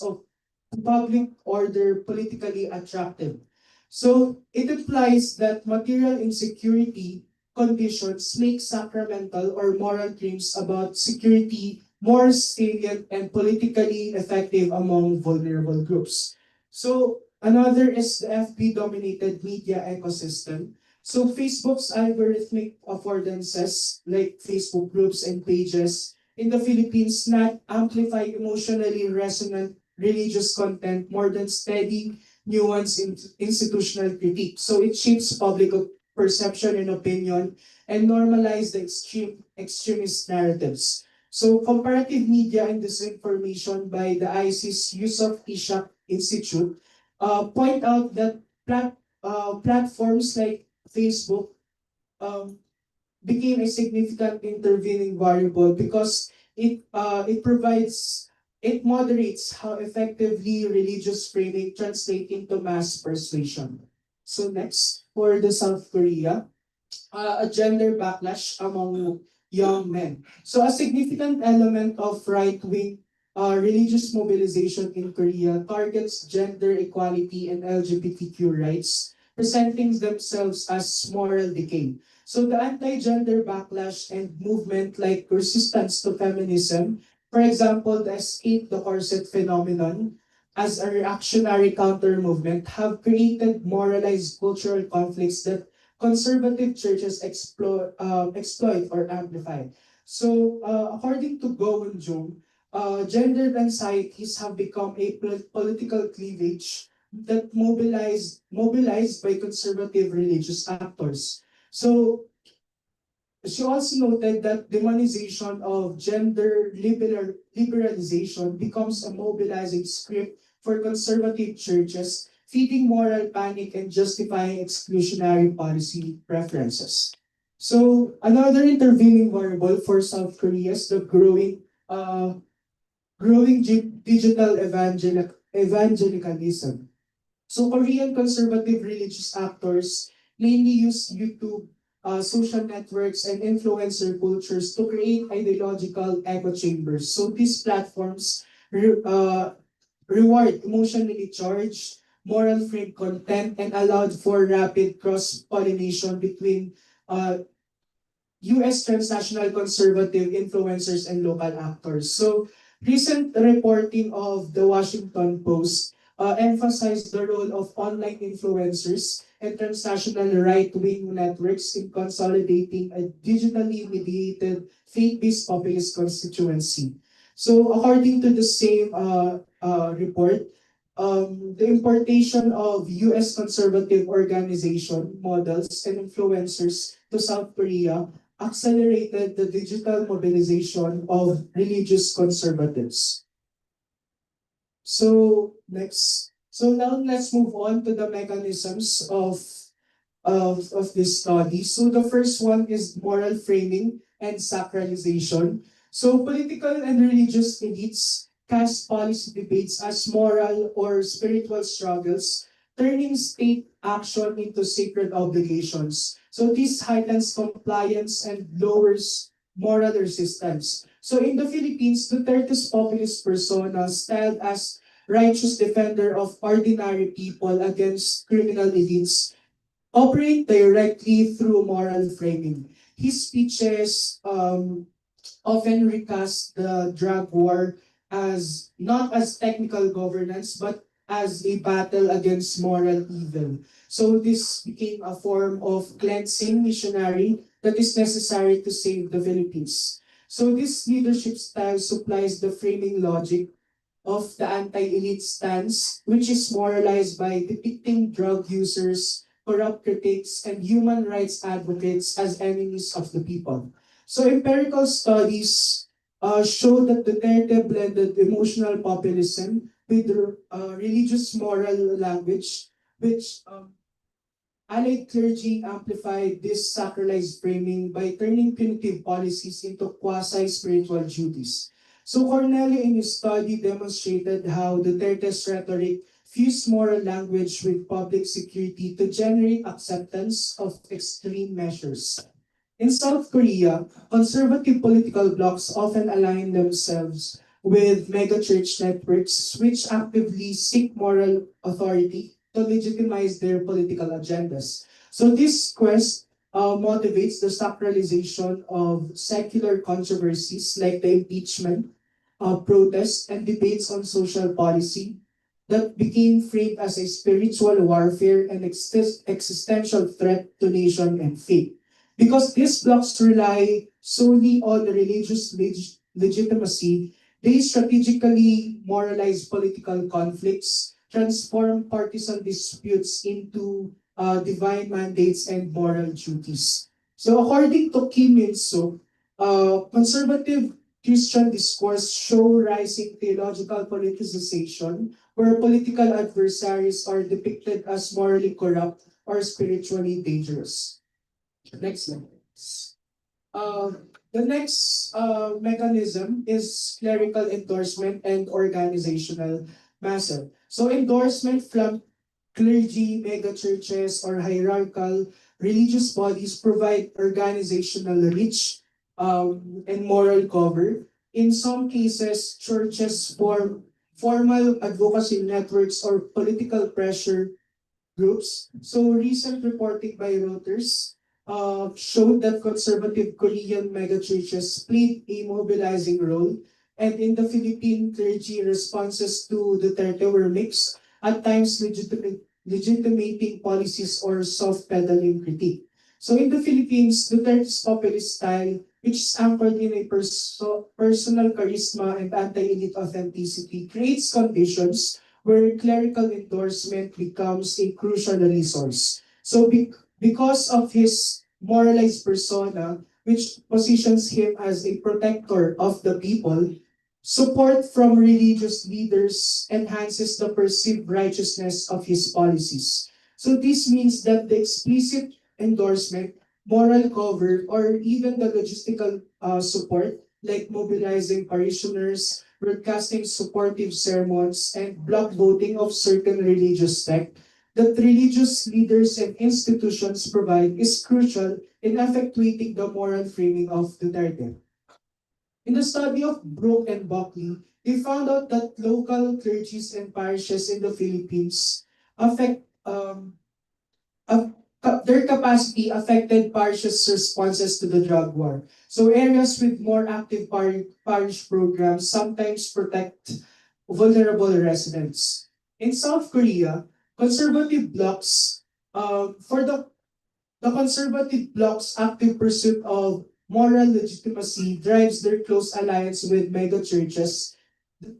of public order politically attractive. So it implies that material insecurity conditions make sacramental or moral claims about security more salient and politically effective among vulnerable groups. So another is the FB-dominated media ecosystem. So Facebook's algorithmic affordances, like Facebook groups and pages, in the Philippines not amplify emotionally resonant religious content more than steady, nuanced institutional critique. So it shapes public perception and opinion and normalize the extremist narratives. So comparative media and disinformation by the ISIS Yusuf Ishak Institute point out that platforms like Facebook um, became a significant intervening variable because it moderates how effectively religious framing translate into mass persuasion. So next, for the South Korea, a gender backlash among young men. So a significant element of right-wing religious mobilization in Korea targets gender equality and LGBTQ rights, presenting themselves as moral decay. So the anti-gender backlash and movement like resistance to feminism, for example, the Escape the Corset phenomenon, as a reactionary counter movement, have created moralized cultural conflicts that conservative churches exploit or amplify. So, according to Go and Jung, gendered anxieties have become a political cleavage that mobilized by conservative religious actors. So she also noted that demonization of liberalization becomes a mobilizing script for conservative churches, feeding moral panic and justifying exclusionary policy preferences. So another intervening variable for South Korea is the growing digital evangelicalism. So Korean conservative religious actors mainly use YouTube, social networks, and influencer cultures to create ideological echo chambers. So these platforms reward emotionally charged, moral free content, and allowed for rapid cross-pollination between US transnational conservative influencers and local actors. So recent reporting of the Washington Post emphasized the role of online influencers and transnational right-wing networks in consolidating a digitally mediated faith-based populist constituency. So according to the same report, the importation of US conservative organization models and influencers to South Korea accelerated the digital mobilization of religious conservatives. So next, so now let's move on to the mechanisms of this study. So the first one is moral framing and sacralization. So political and religious elites cast policy debates as moral or spiritual struggles, turning state action into sacred obligations. So this heightens compliance and lowers moral resistance. So in the Philippines, Duterte's populist persona, styled as righteous defender of ordinary people against criminal elites, operate directly through moral framing. His speeches often recast the drug war as not as technical governance, but as a battle against moral evil. So this became a form of cleansing missionary that is necessary to save the Philippines. So this leadership style supplies the framing logic of the anti-elite stance, which is moralized by depicting drug users, corrupt critics, and human rights advocates as enemies of the people. So empirical studies show that Duterte blended emotional populism with religious moral language, which allied clergy amplified this sacralized framing by turning punitive policies into quasi-spiritual duties. So Cornelio in his study demonstrated how Duterte's rhetoric fused moral language with public security to generate acceptance of extreme measures. In South Korea, conservative political blocs often align themselves with megachurch networks which actively seek moral authority to legitimize their political agendas. So this quest motivates the sacralization of secular controversies like the impeachment, protests, and debates on social policy that became framed as a spiritual warfare and existential threat to nation and faith. Because these blocs rely solely on religious legitimacy, they strategically moralize political conflicts, transform partisan disputes into divine mandates and moral duties. So according to Kim Il-suk, conservative Christian discourse show rising theological politicization where political adversaries are depicted as morally corrupt or spiritually dangerous. Next slide. The next mechanism is clerical endorsement and organizational muscle. So endorsement from clergy, megachurches, or hierarchical religious bodies provide organizational reach and moral cover. In some cases, churches form formal advocacy networks or political pressure groups. So recent reporting by Reuters showed that conservative Korean megachurches played a mobilizing role, and in the Philippine clergy, responses to Duterte were mixed, at times legitimating policies or soft-pedaling critique. So in the Philippines, Duterte's populist style, which is anchored in a personal charisma and anti-elite authenticity, creates conditions where clerical endorsement becomes a crucial resource. So because of his moralized persona, which positions him as a protector of the people, support from religious leaders enhances the perceived righteousness of his policies. So this means that the explicit endorsement, moral cover, or even the logistical support, like mobilizing parishioners, broadcasting supportive sermons, and block voting of certain religious texts that religious leaders and institutions provide is crucial in effectuating the moral framing of Duterte. In the study of Brooke and Buckley, they found out that local clergies and parishes in the Philippines affect their capacity affected parishes' responses to the drug war. So areas with more active parish programs sometimes protect vulnerable residents. In South Korea, conservative blocs, for the conservative bloc's active pursuit of moral legitimacy drives their close alliance with megachurches,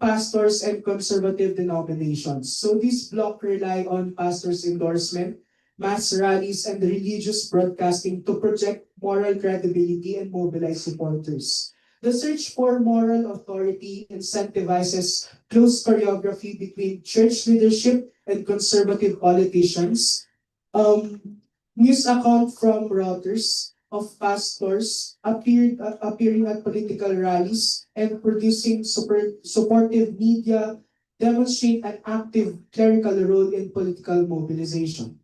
pastors, and conservative denominations. So these bloc rely on pastors' endorsement, mass rallies, and religious broadcasting to project moral credibility and mobilize supporters. The search for moral authority incentivizes close choreography between church leadership and conservative politicians. Um, News account from Reuters of pastors appearing at political rallies and producing supportive media demonstrate an active clerical role in political mobilization.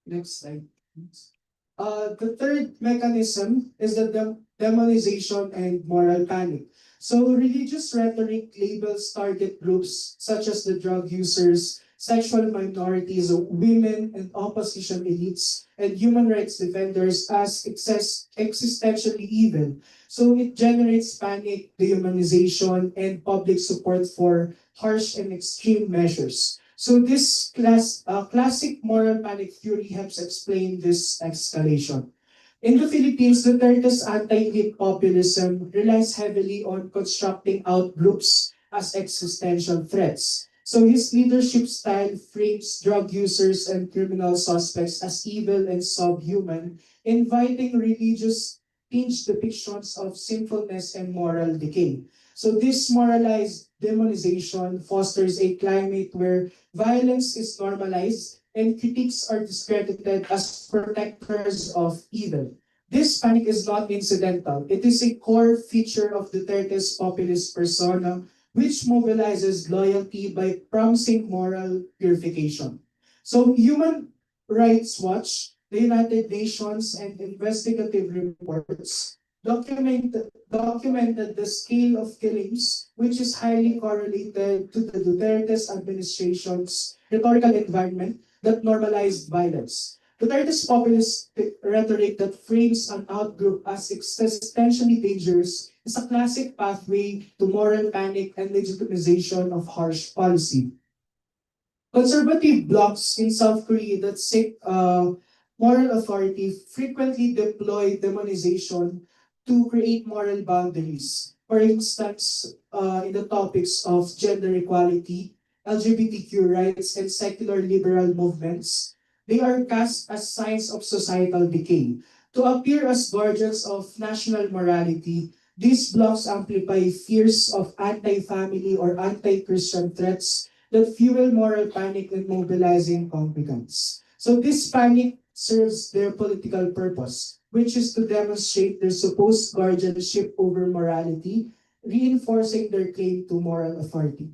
Next slide, please. The third mechanism is the demonization and moral panic. So religious rhetoric labels target groups such as the drug users, sexual minorities, women and opposition elites, and human rights defenders as existentially evil. So it generates panic, dehumanization, and public support for harsh and extreme measures. So this classic moral panic theory helps explain this escalation. In the Philippines, Duterte's anti-elite populism relies heavily on constructing out groups as existential threats. So his leadership style frames drug users and criminal suspects as evil and subhuman, inviting religious tinged depictions of sinfulness and moral decay. So this moralized demonization fosters a climate where violence is normalized and critics are discredited as protectors of evil. This panic is not incidental. It is a core feature of Duterte's populist persona, which mobilizes loyalty by promising moral purification. So Human Rights Watch, the United Nations, and investigative reports documented the scale of killings, which is highly correlated to the Duterte's administration's rhetorical environment that normalized violence. Duterte's populist rhetoric that frames an outgroup as existentially dangerous is a classic pathway to moral panic and legitimization of harsh policy. Conservative blocs in South Korea that seek moral authority frequently deploy demonization to create moral boundaries. For instance, in the topics of gender equality, LGBTQ rights, and secular liberal movements, they are cast as signs of societal decay. To appear as guardians of national morality, these blocs amplify fears of anti-family or anti-Christian threats that fuel moral panic and mobilizing congregants. So this panic serves their political purpose, which is to demonstrate their supposed guardianship over morality, reinforcing their claim to moral authority.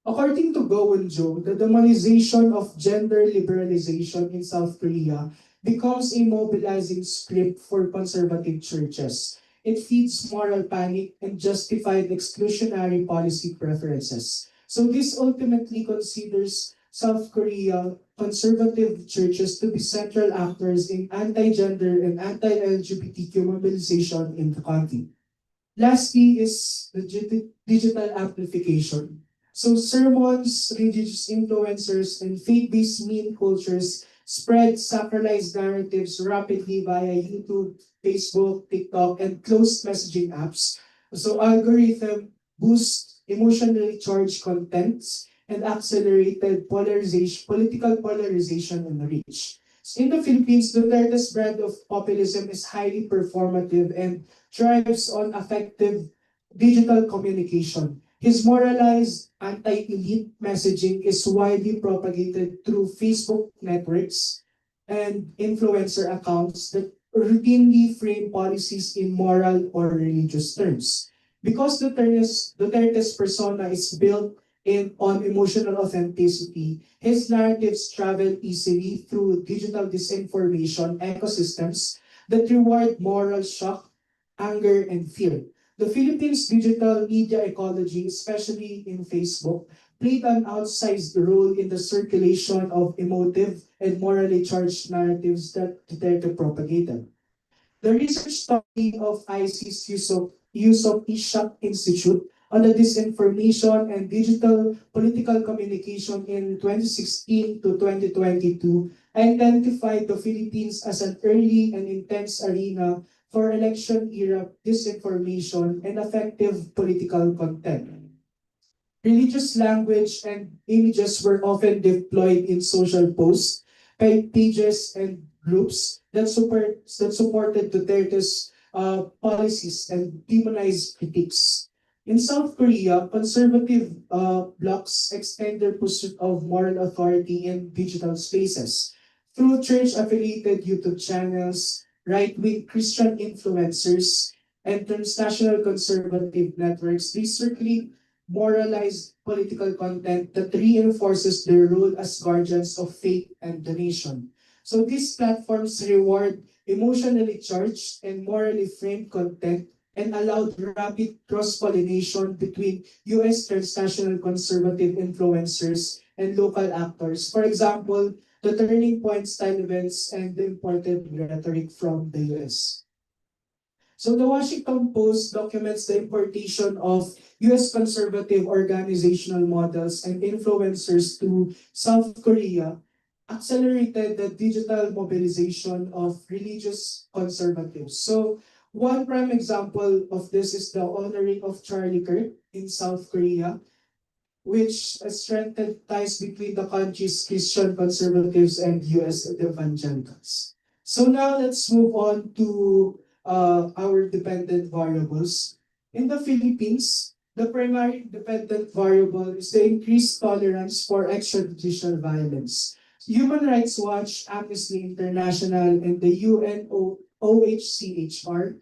According to Go Eun-jo, the demonization of gender liberalization in South Korea becomes a mobilizing script for conservative churches. It feeds moral panic and justified exclusionary policy preferences. So this ultimately considers South Korea conservative churches to be central actors in anti-gender and anti-LGBTQ mobilization in the country. Lastly is the digital amplification. So sermons, religious influencers, and faith-based meme cultures spread sacralized narratives rapidly via YouTube, Facebook, TikTok, and closed messaging apps. So algorithm boost emotionally charged contents and accelerated polarization, political polarization and reach. In the Philippines, Duterte's brand of populism is highly performative and thrives on effective digital communication. His moralized anti-elite messaging is widely propagated through Facebook networks and influencer accounts that routinely frame policies in moral or religious terms. Because Duterte's persona is built on emotional authenticity, his narratives travel easily through digital disinformation ecosystems that reward moral shock, anger, and fear. The Philippines' digital media ecology, especially in Facebook, played an outsized role in the circulation of emotive and morally charged narratives that Duterte propagated. The research study of IC's use of Ishak Institute on the disinformation and digital political communication in 2016 to 2022 identified the Philippines as an early and intense arena for election era disinformation and effective political content. Religious language and images were often deployed in social posts, pages, and groups that supported Duterte's policies and demonized critics. In South Korea, conservative blocs extend their pursuit of moral authority in digital spaces. Through church-affiliated YouTube channels, right-wing Christian influencers, and transnational conservative networks, they circulate moralized political content that reinforces their role as guardians of faith and the nation. So these platforms reward emotionally charged and morally framed content and allowed rapid cross-pollination between US transnational conservative influencers and local actors. For example, the turning point style events and the imported rhetoric from the US. So the Washington Post documents the importation of US conservative organizational models and influencers to South Korea accelerated the digital mobilization of religious conservatives. So one prime example of this is the honoring of Charlie Kirk in South Korea, which strengthened ties between the country's Christian conservatives and US evangelicals. So now let's move on to our dependent variables. In the Philippines, the primary dependent variable is the increased tolerance for extrajudicial violence. Human Rights Watch, Amnesty International, and the OHCHR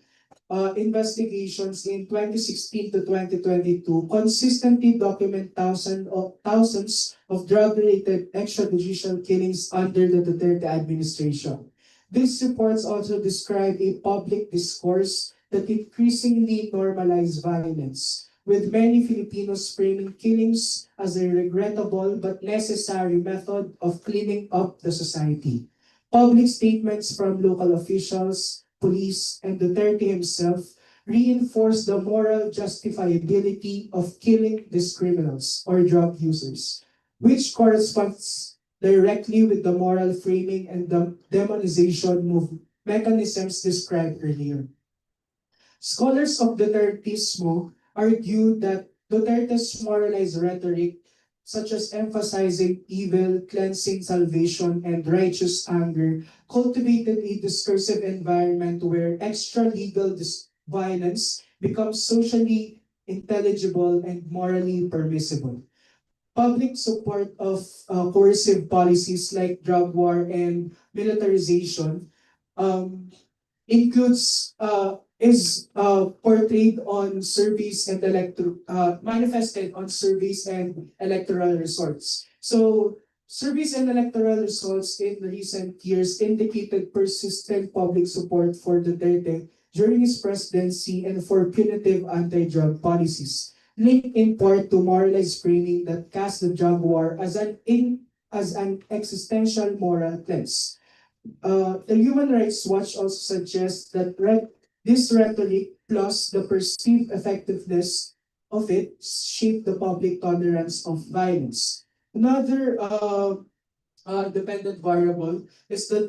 investigations in 2016 to 2022 consistently document thousands of drug-related extrajudicial killings under the Duterte administration. These reports also describe a public discourse that increasingly normalizes violence, with many Filipinos framing killings as a regrettable but necessary method of cleaning up the society. Public statements from local officials, police, and Duterte himself reinforce the moral justifiability of killing these criminals or drug users, which corresponds directly with the moral framing and the demonization mechanisms described earlier. Scholars of Dutertismo argue that Duterte's moralized rhetoric, such as emphasizing evil, cleansing salvation, and righteous anger, cultivated a discursive environment where extra-legal violence becomes socially intelligible and morally permissible. Public support of coercive policies like drug war and militarization um, includes is portrayed on surveys and manifested on surveys and electoral results. So surveys and electoral results in recent years indicated persistent public support for Duterte during his presidency and for punitive anti-drug policies, linked in part to moralized framing that cast the drug war as an existential moral cleanse. The Human Rights Watch also suggests that this rhetoric plus the perceived effectiveness of it shape the public tolerance of violence. Another dependent variable is the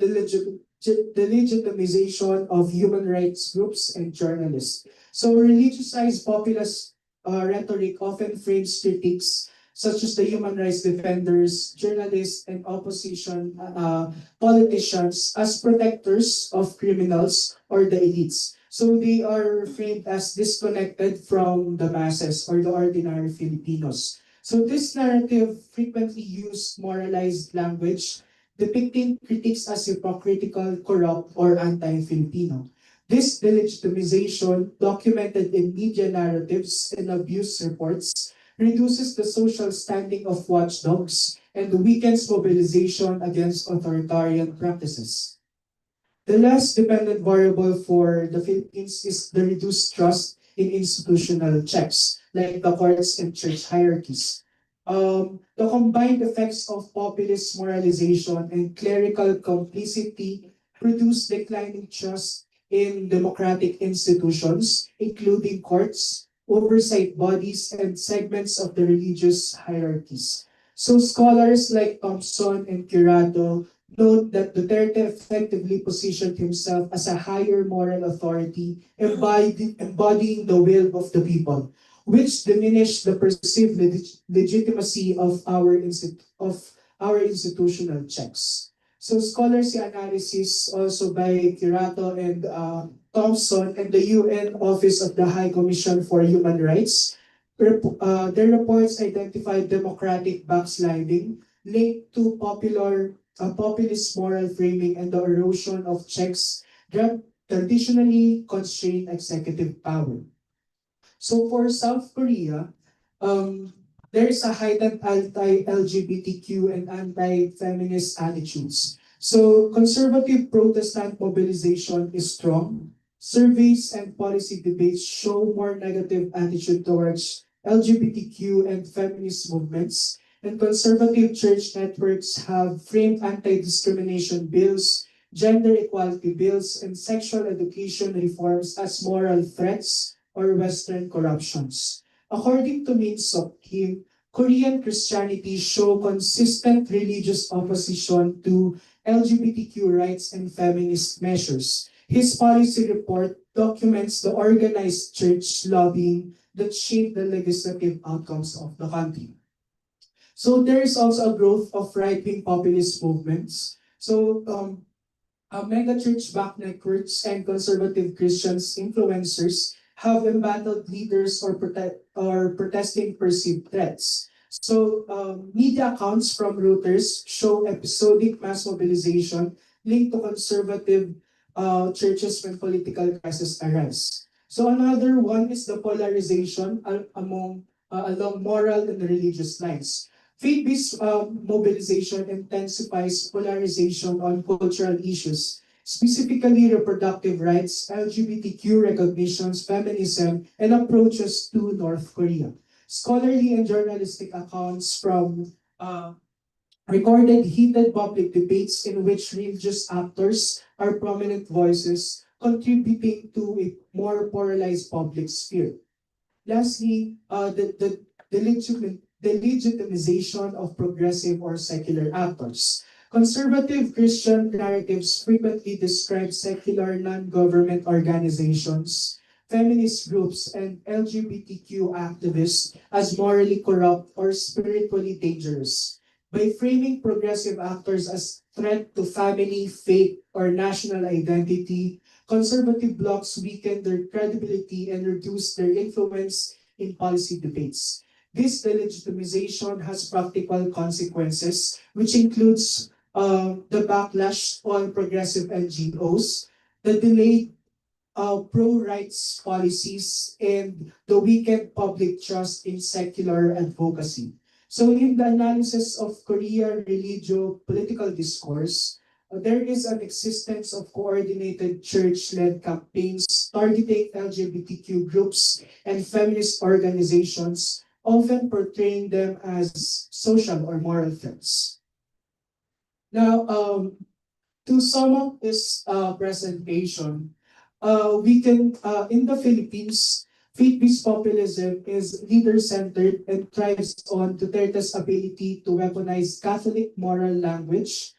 legitimization of human rights groups and journalists. So religiousized populist rhetoric often frames critics such as the human rights defenders, journalists, and opposition politicians as protectors of criminals or the elites. So they are framed as disconnected from the masses or the ordinary Filipinos. So this narrative frequently used moralized language, depicting critics as hypocritical, corrupt, or anti-Filipino. This delegitimization, documented in media narratives and abuse reports, reduces the social standing of watchdogs and weakens mobilization against authoritarian practices. The last dependent variable for the Philippines is the reduced trust in institutional checks, like the courts and church hierarchies. The combined effects of populist moralization and clerical complicity produce declining trust in democratic institutions, including courts, oversight bodies, and segments of the religious hierarchies. So scholars like Thompson and Curado Note that Duterte effectively positioned himself as a higher moral authority, embodying the will of the people, which diminished the perceived legitimacy of our institutional checks. So scholarly analysis also by Curato and Thompson and the UN Office of the High Commission for Human Rights, their reports identified democratic backsliding linked to populist moral framing and the erosion of checks that traditionally constrain executive power. So for South Korea, there is a heightened anti-LGBTQ and anti-feminist attitudes. So conservative Protestant mobilization is strong. Surveys and policy debates show more negative attitude towards LGBTQ and feminist movements, and conservative church networks have framed anti-discrimination bills, gender equality bills, and sexual education reforms as moral threats or Western corruptions. According to Min Sok Kim, Korean Christianity show consistent religious opposition to LGBTQ rights and feminist measures. His policy report documents the organized church lobbying that shaped the legislative outcomes of the country. So there is also a growth of right-wing populist movements. So mega church-backed networks and conservative Christians influencers have embattled leaders or protesting perceived threats. So media accounts from Reuters show episodic mass mobilization linked to conservative churches when political crises arise. So another one is the polarization along moral and religious lines. Faith-based mobilization intensifies polarization on cultural issues, specifically reproductive rights, LGBTQ recognitions, feminism, and approaches to North Korea. Scholarly and journalistic accounts from recorded heated public debates in which religious actors are prominent voices, contributing to a more polarized public sphere. Lastly, the legitimization of progressive or secular actors. Conservative Christian narratives frequently describe secular non-government organizations, feminist groups, and LGBTQ activists as morally corrupt or spiritually dangerous. By framing progressive actors as threat to family, faith, or national identity, conservative blocs weaken their credibility and reduce their influence in policy debates. This delegitimization has practical consequences, which includes the backlash on progressive NGOs, the delayed pro-rights policies, and the weakened public trust in secular advocacy. So in the analysis of Korean religio-political discourse, there is an existence of coordinated church-led campaigns targeting LGBTQ groups and feminist organizations, often portraying them as social or moral threats. Now, to sum up this presentation, we can, in the Philippines, faith-based populism is leader-centered and thrives on Duterte's ability to weaponize Catholic moral language,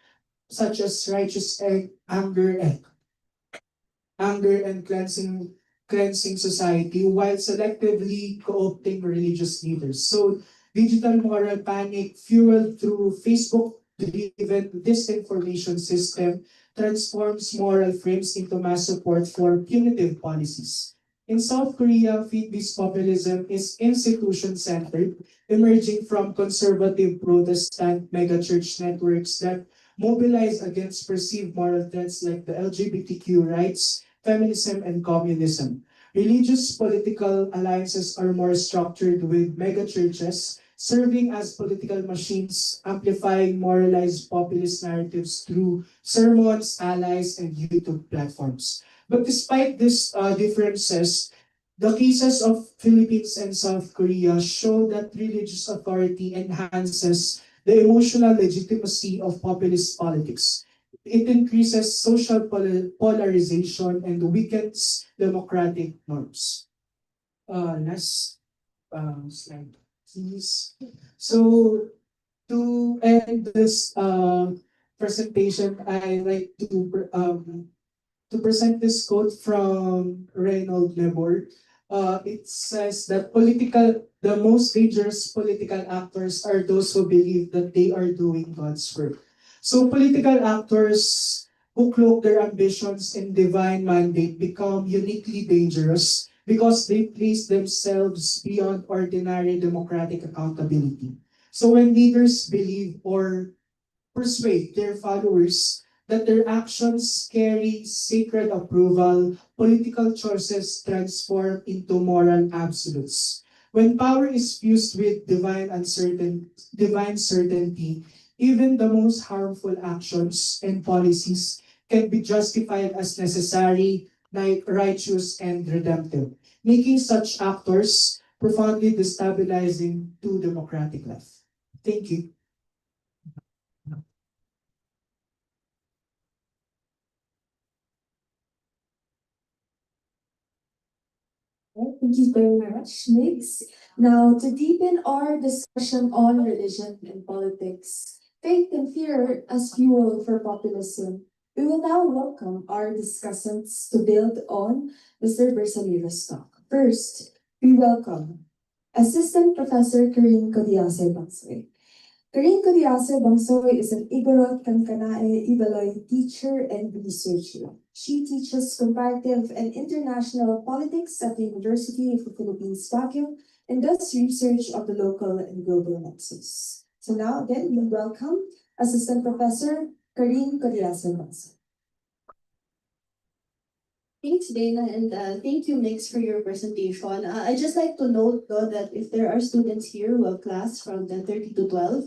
such as righteous anger and cleansing society, while selectively co-opting religious leaders. So digital moral panic fueled through Facebook-driven disinformation system transforms moral frames into mass support for punitive policies. In South Korea, faith-based populism is institution-centered, emerging from conservative Protestant megachurch networks that mobilize against perceived moral threats like the LGBTQ rights, feminism, and communism. Religious political alliances are more structured with megachurches serving as political machines, amplifying moralized populist narratives through sermons, allies, and YouTube platforms. But despite these differences, the cases of Philippines and South Korea show that religious authority enhances the emotional legitimacy of populist politics. It increases social polarization and weakens democratic norms. Last slide, please. So to end this presentation, I like to present this quote from Reynold Lebor. It says that the most dangerous political actors are those who believe that they are doing God's work. So political actors who cloak their ambitions in divine mandate become uniquely dangerous because they place themselves beyond ordinary democratic accountability. So when leaders believe or persuade their followers that their actions carry sacred approval, political choices transform into moral absolutes. When power is fused with divine certainty, even the most harmful actions and policies can be justified as necessary, righteous, and redemptive, making such actors profoundly destabilizing to democratic life. Thank you. Okay, thank you very much, Mix. Now, to deepen our discussion on religion and politics, faith and fear as fuel for populism, we will now welcome our discussants to build on Mr. Bersamira's talk. First, we welcome Assistant Professor Corinne Codiase Bangsoy. Corinne Codiase Bangsoy is an Igorot Kankanae Ibaloy teacher and researcher. She teaches comparative and international politics at the University of the Philippines, Baguio, and does research of the local and global nexus. So now again, we welcome Assistant Professor Corinne Codiase Bangsoy. Thanks, Dana, and thank you, Mix, for your presentation. I'd just like to note, though, that if there are students here who have class from 10:30 to 12,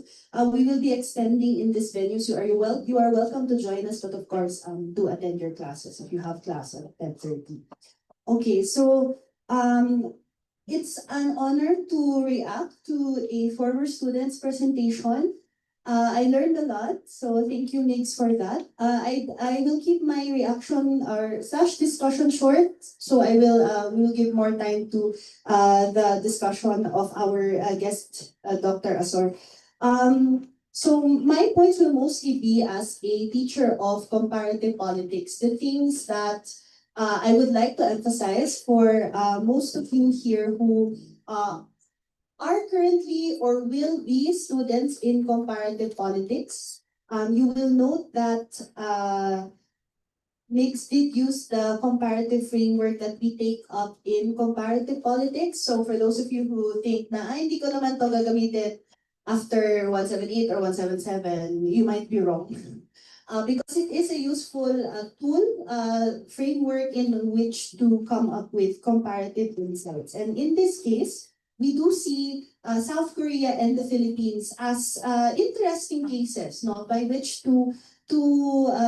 we will be extending in this venue. So you are welcome to join us, but of course, do attend your classes if you have class at 10:30. Okay, so it's an honor to react to a former student's presentation. I learned a lot, so thank you, Mix, for that. I will keep my reaction or slash discussion short, so we will give more time to the discussion of our guest, Dr. Azor. So my points will mostly be as a teacher of comparative politics, the things that I would like to emphasize for most of you here who are currently or will be students in comparative politics. You will note that Mix did use the comparative framework that we take up in comparative politics. So for those of you who think na, ay, hindi ko naman to gagamitin after 178 or 177, you might be wrong. Because it is a useful tool, framework in which to come up with comparative insights. And in this case, we do see South Korea and the Philippines as interesting cases, no, by which to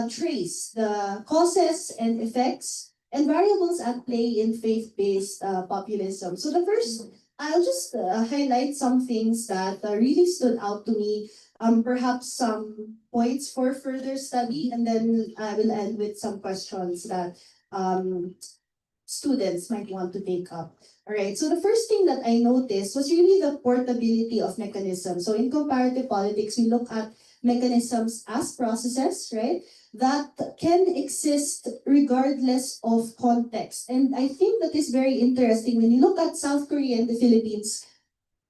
trace the causes and effects and variables at play in faith-based populism. So the first, I'll just highlight some things that really stood out to me, perhaps some points for further study, and then I will end with some questions that students might want to take up. All right, so the first thing that I noticed was really the portability of mechanisms. So in comparative politics, we look at mechanisms as processes, right, that can exist regardless of context. And I think that is very interesting when you look at South Korea and the Philippines,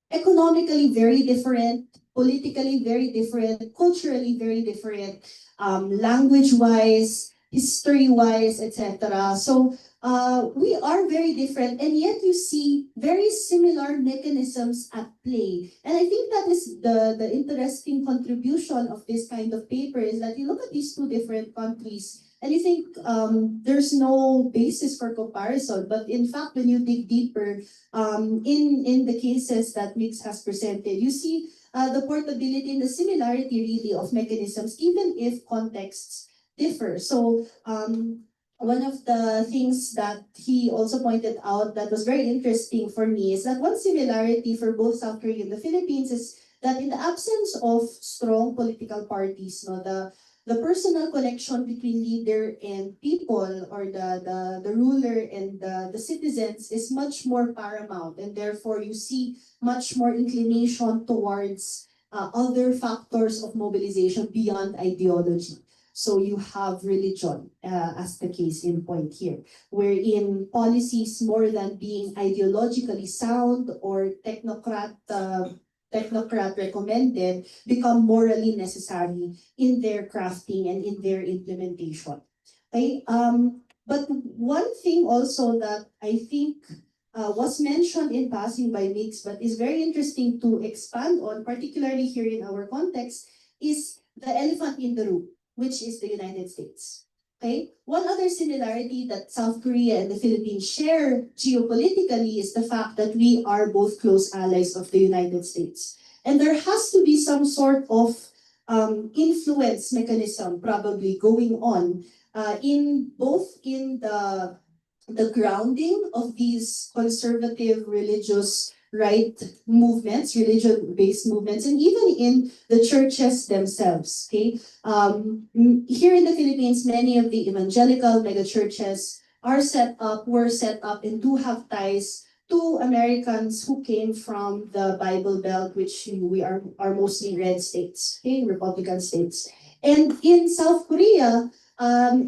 economically very different, politically very different, culturally very different, language-wise, history-wise, etc. So we are very different, and yet you see very similar mechanisms at play. And I think that is the interesting contribution of this kind of paper, is that you look at these two different countries and you think there's no basis for comparison. But in fact, when you dig deeper in the cases that Mix has presented, you see the portability and the similarity really of mechanisms, even if contexts differ. So one of the things that he also pointed out that was very interesting for me is that one similarity for both South Korea and the Philippines is that in the absence of strong political parties, no, the personal connection between leader and people, or the ruler and the citizens, is much more paramount, and therefore you see much more inclination towards other factors of mobilization beyond ideology. So you have religion as the case in point here, wherein policies more than being ideologically sound or technocrat recommended become morally necessary in their crafting and in their implementation. Okay? But one thing also that I think was mentioned in passing by Mix, but is very interesting to expand on, particularly here in our context, is the elephant in the room, which is the United States. Okay? One other similarity that South Korea and the Philippines share geopolitically is the fact that we are both close allies of the United States. And there has to be some sort of influence mechanism probably going on in both in the grounding of these conservative religious right movements, religion-based movements, and even in the churches themselves. Okay, here in the Philippines, many of the evangelical megachurches were set up, and do have ties to Americans who came from the Bible Belt, which we are mostly red states, okay, Republican states. And in South Korea,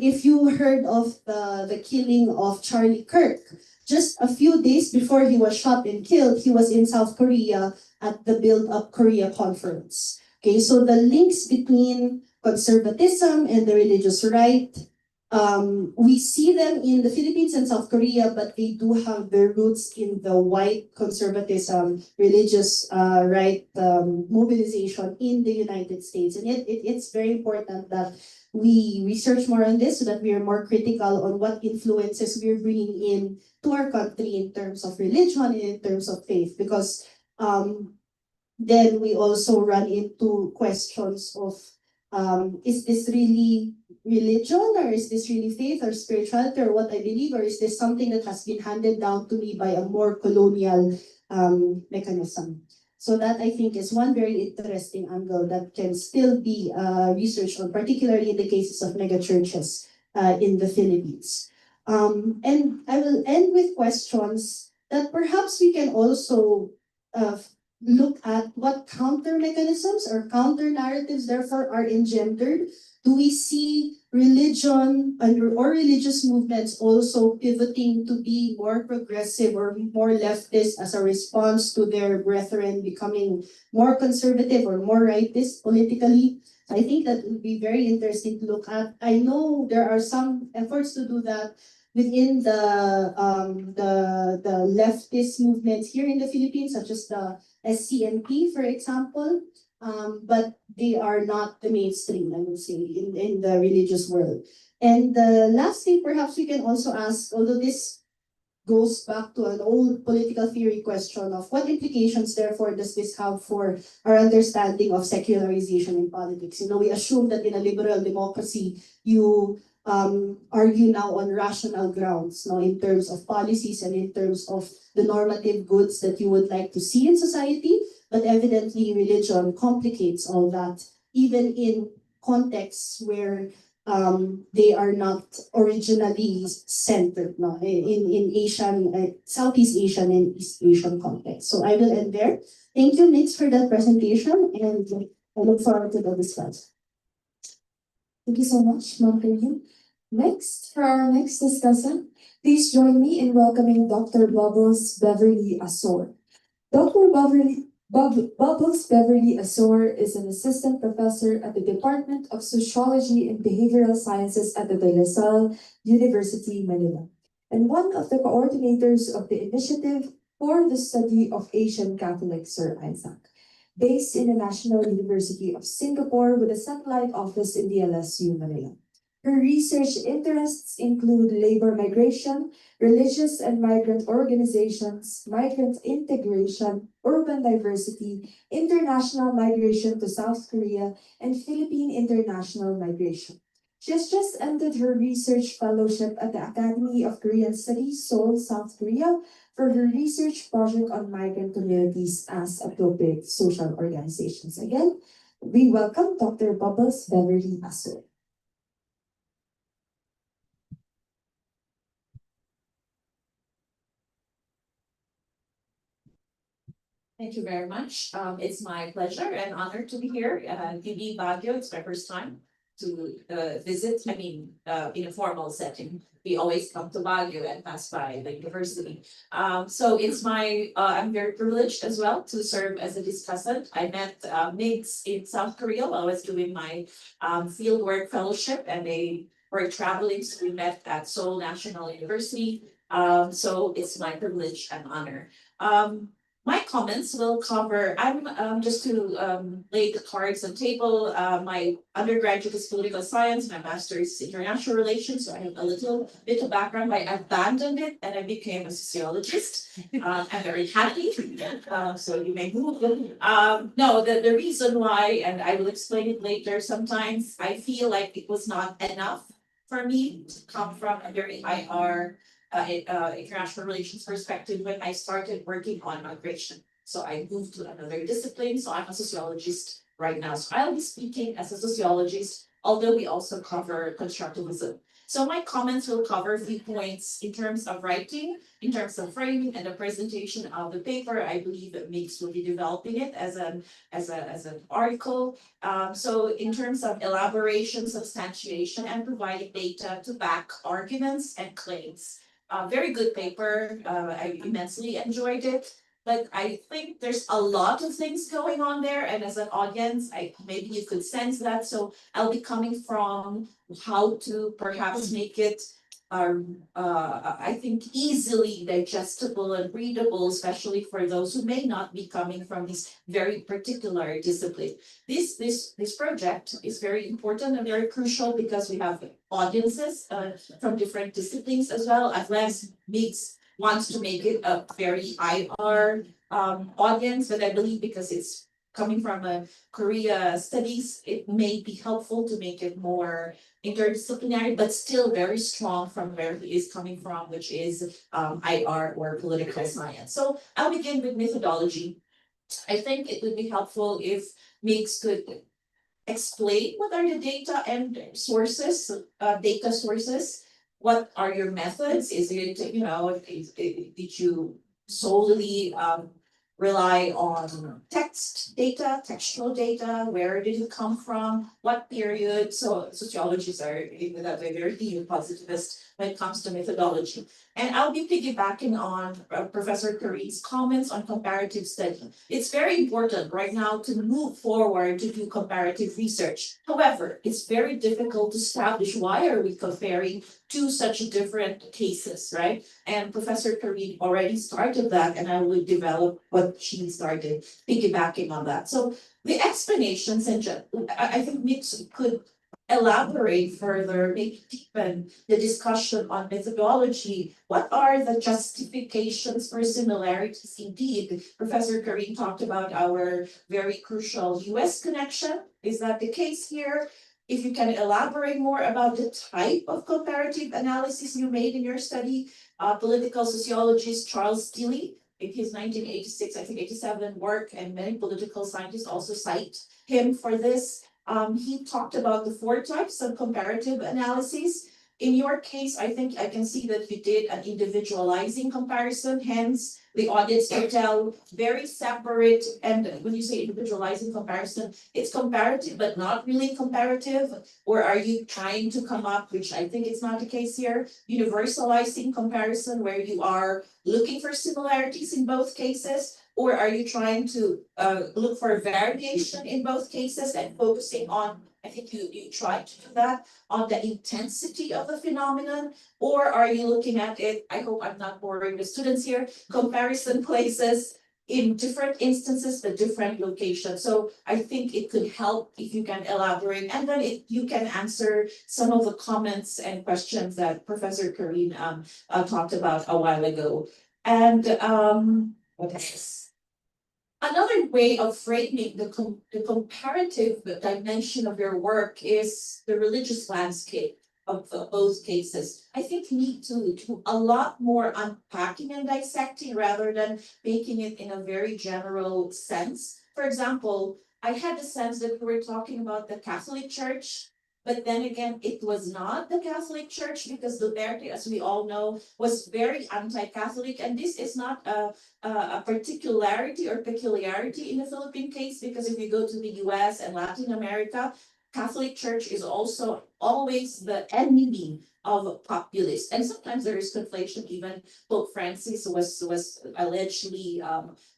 if you heard of the killing of Charlie Kirk, just a few days before he was shot and killed, he was in South Korea at the Build Up Korea conference. Okay, so the links between conservatism and the religious right, we see them in the Philippines and South Korea, but they do have their roots in the white conservatism, religious right mobilization in the United States. And it's very important that we research more on this so that we are more critical on what influences we're bringing in to our country in terms of religion and in terms of faith, because then we also run into questions of is this really religion, or is this really faith or spirituality or what I believe, or is this something that has been handed down to me by a more colonial mechanism? So that, I think, is one very interesting angle that can still be researched on, particularly in the cases of megachurches in the Philippines. And I will end with questions that perhaps we can also look at what counter mechanisms or counter narratives therefore are engendered. Do we see religion or religious movements also pivoting to be more progressive or more leftist as a response to their brethren becoming more conservative or more rightist politically? I think that would be very interesting to look at. I know there are some efforts to do that within the leftist movements here in the Philippines, such as the SCNP, for example, but they are not the mainstream, I would say, in the religious world. And lastly, perhaps we can also ask, although this goes back to an old political theory question of what implications, therefore, does this have for our understanding of secularization in politics? You know, we assume that in a liberal democracy, you argue now on rational grounds, no, in terms of policies and in terms of the normative goods that you would like to see in society. But evidently, religion complicates all that, even in contexts where they are not originally centered, no, in Asian, Southeast Asian and East Asian context. So I will end there. Thank you, Mix, for that presentation, and I look forward to the discussion. Thank you so much, Ma'am Karim. Next, for our next discussion, please join me in welcoming Dr. Bubbles Beverly Asor. Dr. Bubbles Beverly Asor is an assistant professor at the Department of Sociology and Behavioral Sciences at the De La Salle University, Manila, and one of the coordinators of the Initiative for the Study of Asian Catholic Sir Isaac, based in the National University of Singapore with a satellite office in the LSU, Manila. Her research interests include labor migration, religious and migrant organizations, migrant integration, urban diversity, international migration to South Korea, and Philippine international migration. She has just ended her research fellowship at the Academy of Korean Studies, Seoul, South Korea, for her research project on migrant communities as appropriate social organizations. Again, we welcome Dr. Bubbles Beverly Asor. Thank you very much. It's my pleasure and honor to be here. UB Baguio, it's my first time to visit, in a formal setting. We always come to Baguio and pass by the university. So I'm very privileged as well to serve as a discussant. I met Migs in South Korea while I was doing my fieldwork fellowship, and they were traveling, so we met at Seoul National University. So it's my privilege and honor. My comments will cover, just to lay the cards on the table, my undergraduate is political science, my master's is international relations, so I have a little bit of background. I abandoned it and I became a sociologist. I'm very happy, so you may move. No, the reason why, and I will explain it later, sometimes I feel like it was not enough for me to come from a very IR international relations perspective when I started working on migration. So I moved to another discipline. So I'm a sociologist right now. So I'll be speaking as a sociologist, although we also cover constructivism. So my comments will cover a few points in terms of writing, in terms of framing and the presentation of the paper. I believe that Mix will be developing it as an article. So in terms of elaboration, substantiation, and providing data to back arguments and claims. Very good paper. I immensely enjoyed it. But I think there's a lot of things going on there, and as an audience, maybe you could sense that. So I'll be coming from how to perhaps make it I think easily digestible and readable, especially for those who may not be coming from this very particular discipline. This project is very important and very crucial because we have audiences from different disciplines as well, as Mix wants to make it a very IR audience, but I believe because it's coming from a Korea studies, it may be helpful to make it more interdisciplinary, but still very strong from where he is coming from, which is IR or political science. So I'll begin with methodology. I think it would be helpful if Mix could explain what are the data and sources, data sources. What are your methods? Is it, did you solely rely on textual data? Where did it come from? What period? So sociologists are in that way very neo-positivist when it comes to methodology. And I'll be piggybacking on Professor Kareem's comments on comparative study. It's very important right now to move forward to do comparative research. However, it's very difficult to establish why are we comparing two such different cases, right? And Professor Kareem already started that, and I will develop what she started, piggybacking on that. So the explanations, and I think Mix could elaborate further, maybe deepen the discussion on methodology. What are the justifications for similarities? Indeed, Professor Kareem talked about our very crucial US connection. Is that the case here? If you can elaborate more about the type of comparative analysis you made in your study, political sociologist Charles Steele, in his 1986, I think 87 work, and many political scientists also cite him for this. He talked about the 4 types of comparative analysis. In your case, I think I can see that you did an individualizing comparison, hence the audience can tell very separate. And when you say individualizing comparison, it's comparative, but not really comparative. Or are you trying to come up, which I think is not the case here, universalizing comparison where you are looking for similarities in both cases? Or are you trying to look for variation in both cases and focusing on, I think you tried to do that, on the intensity of the phenomenon? Or are you looking at it, I hope I'm not boring the students here, comparison places in different instances but different locations? So I think it could help if you can elaborate, and then you can answer some of the comments and questions that Professor Kareem talked about a while ago. And what else? Another way of framing the comparative dimension of your work is the religious landscape of both cases. I think you need to do a lot more unpacking and dissecting rather than making it in a very general sense. For example, I had the sense that we were talking about the Catholic Church, But then again, it was not the Catholic Church because Duterte, as we all know, was very anti-Catholic. And this is not a particularity or peculiarity in the Philippine case, because if you go to the US and Latin America, Catholic Church is also always the enemy of populists. And sometimes there is conflation. Even Pope Francis was allegedly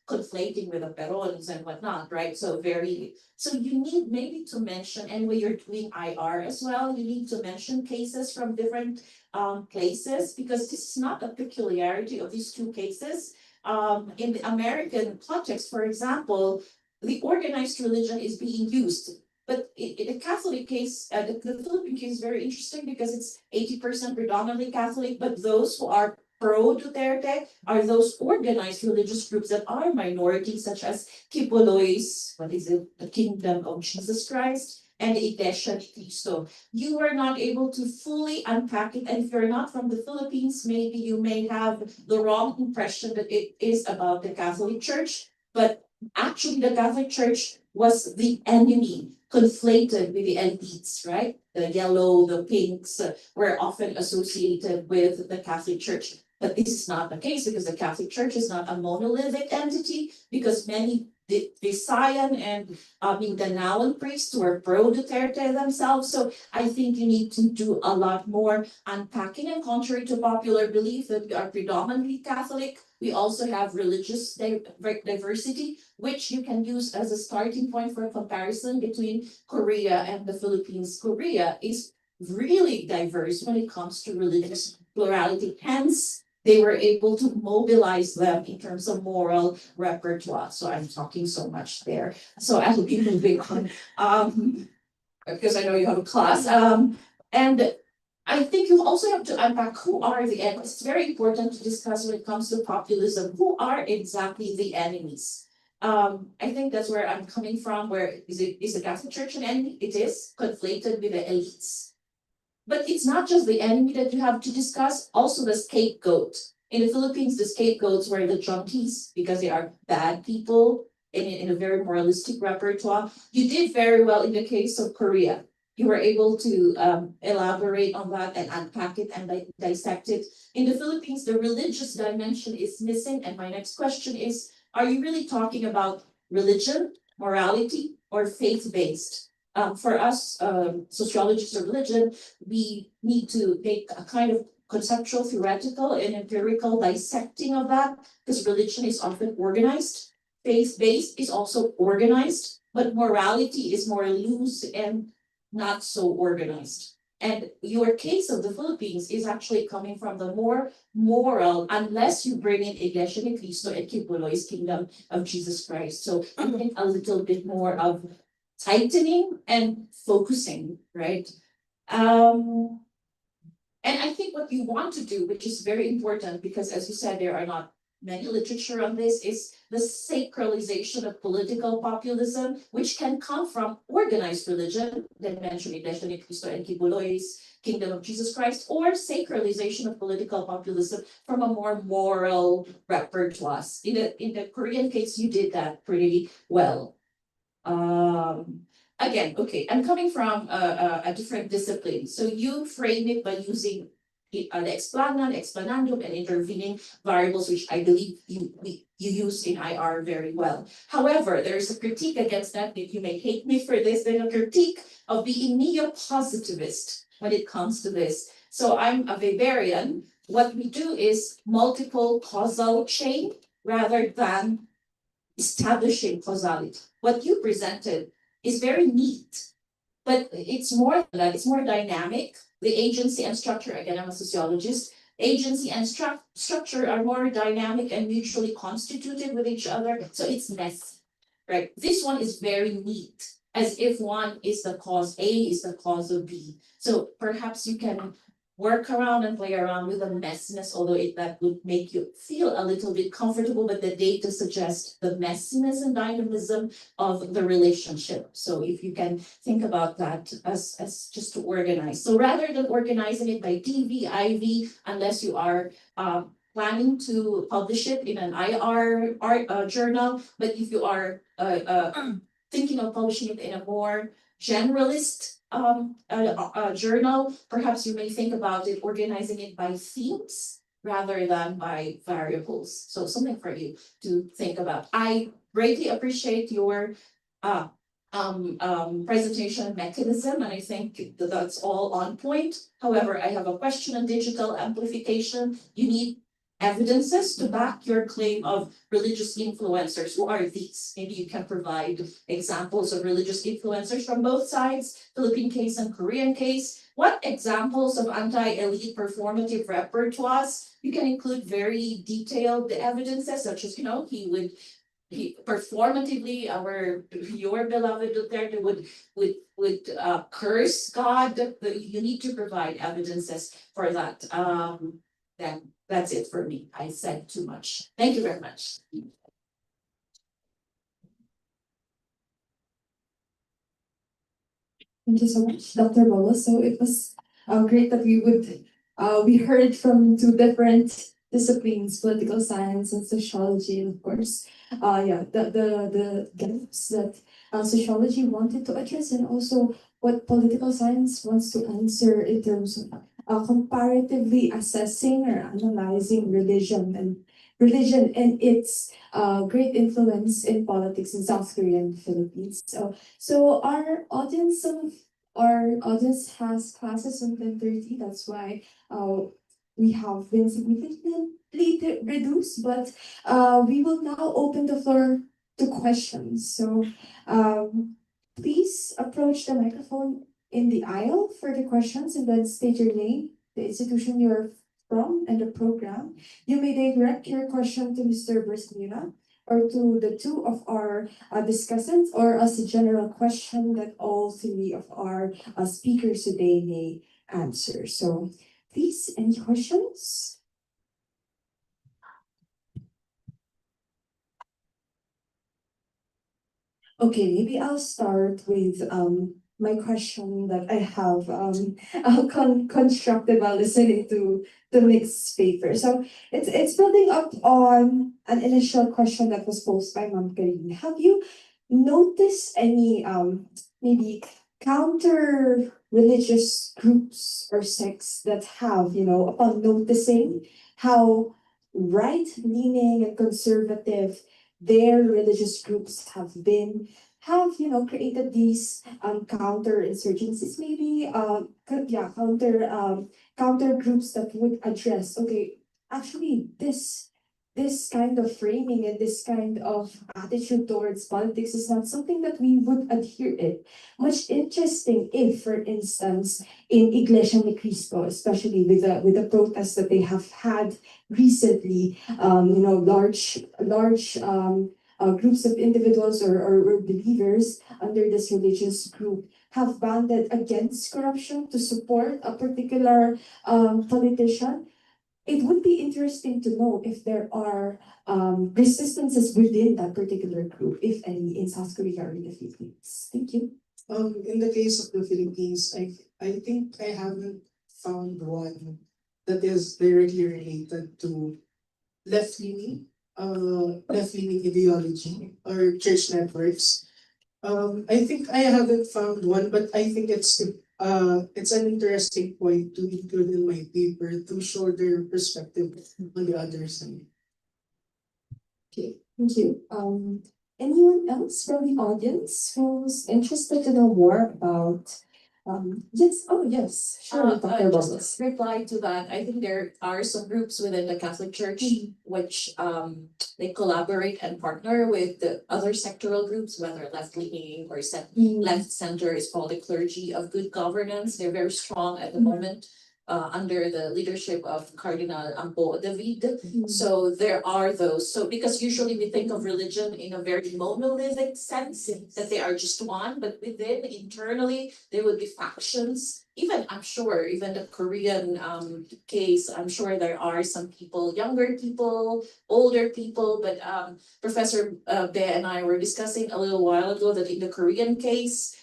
conflating with the Perons and whatnot, right? So you need maybe to mention, and when you're doing IR as well, you need to mention cases from different places, because this is not a peculiarity of these two cases. In the American context, for example, the organized religion is being used. But in the Catholic case, the Philippine case is very interesting because it's 80% predominantly Catholic, but those who are pro Duterte are those organized religious groups that are minorities, such as Kibuloy's, the Kingdom of Jesus Christ, and the Iglesia ni Cristo. You are not able to fully unpack it, and if you're not from the Philippines, maybe you may have the wrong impression that it is about the Catholic Church, but actually the Catholic Church was the enemy, conflated with the elites, right? The yellow, the pinks were often associated with the Catholic Church. But this is not the case, because the Catholic Church is not a monolithic entity, because many Visayan and Mindanaoan priests were pro Duterte themselves. So I think you need to do a lot more unpacking, and contrary to popular belief that we are predominantly Catholic, we also have religious diversity, which you can use as a starting point for a comparison between Korea and the Philippines. Korea is really diverse when it comes to religious plurality. Hence, they were able to mobilize them in terms of moral repertoire. So I'm talking so much there. So I'll be moving on, because I know you have a class. And I think you also have to unpack who are the enemies. It's very important to discuss when it comes to populism. Who are exactly the enemies? I think that's where I'm coming from. Where is the Catholic Church an enemy? It is conflated with the elites. But it's not just the enemy that you have to discuss, also the scapegoat. In the Philippines, the scapegoats were the junkies, because they are bad people in a very moralistic repertoire. You did very well in the case of Korea. You were able to elaborate on that and unpack it and dissect it. In the Philippines, the religious dimension is missing. And my next question is, are you really talking about religion, morality, or faith-based? For us, sociologists of religion, we need to make a kind of conceptual, theoretical, and empirical dissecting of that, because religion is often organized, faith-based is also organized, but morality is more loose and not so organized. And your case of the Philippines is actually coming from the more moral, unless you bring in Iglesia ni Cristo and Kibuloy's Kingdom of Jesus Christ. So I think a little bit more of tightening and focusing, right? And I think what you want to do, which is very important, because as you said, there are not many literature on this, is the sacralization of political populism, which can come from organized religion, that mentioned Iglesia ni Cristo and Kibuloy's Kingdom of Jesus Christ, or sacralization of political populism from a more moral repertoire. In the Korean case, you did that pretty well. Again, okay, I'm coming from a different discipline. So you frame it by using the explanand, explanandum, and intervening variables, which I believe you use in IR very well. However, there is a critique against that. You may hate me for this. There's a critique of being neo-positivist when it comes to this. So I'm a Weberian. What we do is multiple causal chain rather than establishing causality. What you presented is very neat, but it's more than that. It's more dynamic. The agency and structure, again, I'm a sociologist, agency and structure are more dynamic and mutually constituted with each other. So it's messy, right? This one is very neat, as if one is the cause, A is the cause of B. So perhaps you can work around and play around with the messiness, although that would make you feel a little bit comfortable, but the data suggests the messiness and dynamism of the relationship. So if you can think about that as just to organize. So rather than organizing it by TV, IV, unless you are planning to publish it in an IR journal, but if you are thinking of publishing it in a more generalist a journal, perhaps you may think about it, organizing it by themes rather than by variables. So something for you to think about. I greatly appreciate your presentation mechanism, and I think that's all on point. However, I have a question on digital amplification. You need evidences to back your claim of religious influencers. Who are these? Maybe you can provide examples of religious influencers from both sides, Philippine case and Korean case. What examples of anti-elite performative repertoires? You can include very detailed evidences, such as, he performatively, your beloved Duterte would curse God. You need to provide evidences for that. Then that's it for me. I said too much. Thank you very much. Thank you so much, Dr. Bola. So it was great that we heard from two different disciplines, political science and sociology, and of course, the gaps that sociology wanted to address, and also what political science wants to answer in terms of comparatively assessing or analyzing religion and its great influence in politics in South Korea and the Philippines. So our audience has classes on 10:30. That's why we have been significantly reduced, but we will now open the floor to questions. So please approach the microphone in the aisle for the questions and then state your name, the institution you're from, and the program. You may direct your question to Mr. Bersamira or to the two of our discussants, or as a general question that all three of our speakers today may answer. So please, any questions? Okay, maybe I'll start with my question that I have constructed while listening to the mixed paper. So it's building up on an initial question that was posed by Ma'am Karine. Have you noticed any maybe counter religious groups or sects that have, upon noticing how right-leaning and conservative their religious groups have created these counter insurgencies, maybe counter groups that would address, okay, actually this kind of framing and this kind of attitude towards politics is not something that we would adhere it. Much interesting if, for instance, in Iglesia Ni Cristo, especially with the protests that they have had recently, large groups of individuals or believers under this religious group have banded against corruption to support a particular politician. It would be interesting to know if there are resistances within that particular group, if any, in South Korea or in the Philippines. Thank you. In the case of the Philippines, I think I haven't found one that is directly related to left-leaning ideology or church networks. I think I haven't found one, but I think it's an interesting point to include in my paper to show their perspective on the other side. Okay, thank you. Anyone else from the audience who's interested to know more about yes, sure, Dr. Bobos. Just reply to that. I think there are some groups within the Catholic Church which they collaborate and partner with the other sectoral groups, whether left-leaning or left center, is called the Clergy of Good Governance. They're very strong at the moment under the leadership of Cardinal Ampo David. So there are those. So because usually we think of religion in a very monolithic sense, that they are just one, but within, internally, there would be factions. Even, I'm sure, even the Korean case, I'm sure there are some people, younger people, older people, but Professor Be and I were discussing a little while ago that in the Korean case,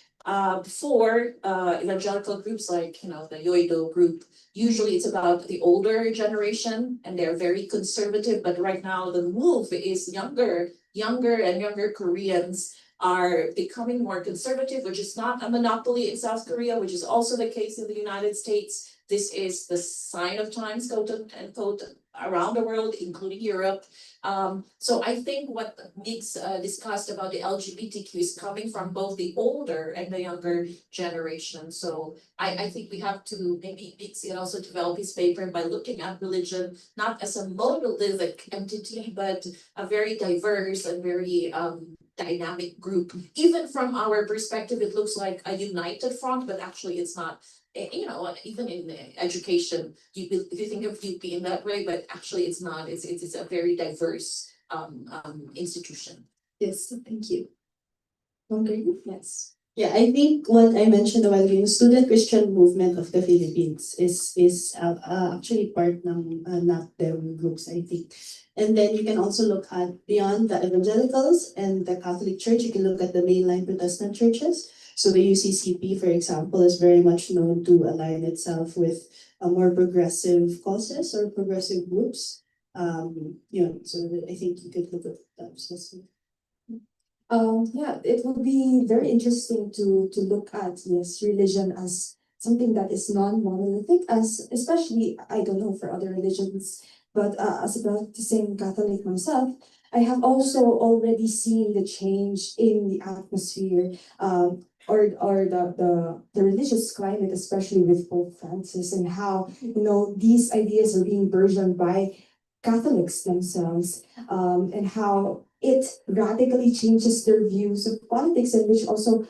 before evangelical groups like the Yoido group, usually it's about the older generation and they're very conservative, but right now the move is younger and younger Koreans are becoming more conservative, which is not a monopoly in South Korea, which is also the case in the United States. This is the sign of times, quote unquote, around the world, including Europe. So I think what Mix discussed about the LGBTQ is coming from both the older and the younger generation. So I think we have to maybe Mix can also develop his paper by looking at religion not as a monolithic entity, but a very diverse and very dynamic group. Even from our perspective, it looks like a united front, but actually it's not. You know, even in education, if you think of UP in that way, but actually it's not. It's a very diverse institution. Yes, thank you. Okay, yes. Yeah, I think what I mentioned a while ago, Student Christian Movement of the Philippines is actually part ng NACDEM groups, I think. And then you can also look at beyond the evangelicals and the Catholic Church, you can look at the mainline Protestant churches. So the UCCP, for example, is very much known to align itself with more progressive causes or progressive groups. So I think you could look at that specifically. Yeah, it would be very interesting to look at, yes, religion as something that is non-monolithic, as especially, I don't know for other religions, but as a practicing Catholic myself, I have also already seen the change in the atmosphere, or the religious climate, especially with Pope Francis, and how, these ideas are being burgeoned by Catholics themselves, and how it radically changes their views of politics, and which also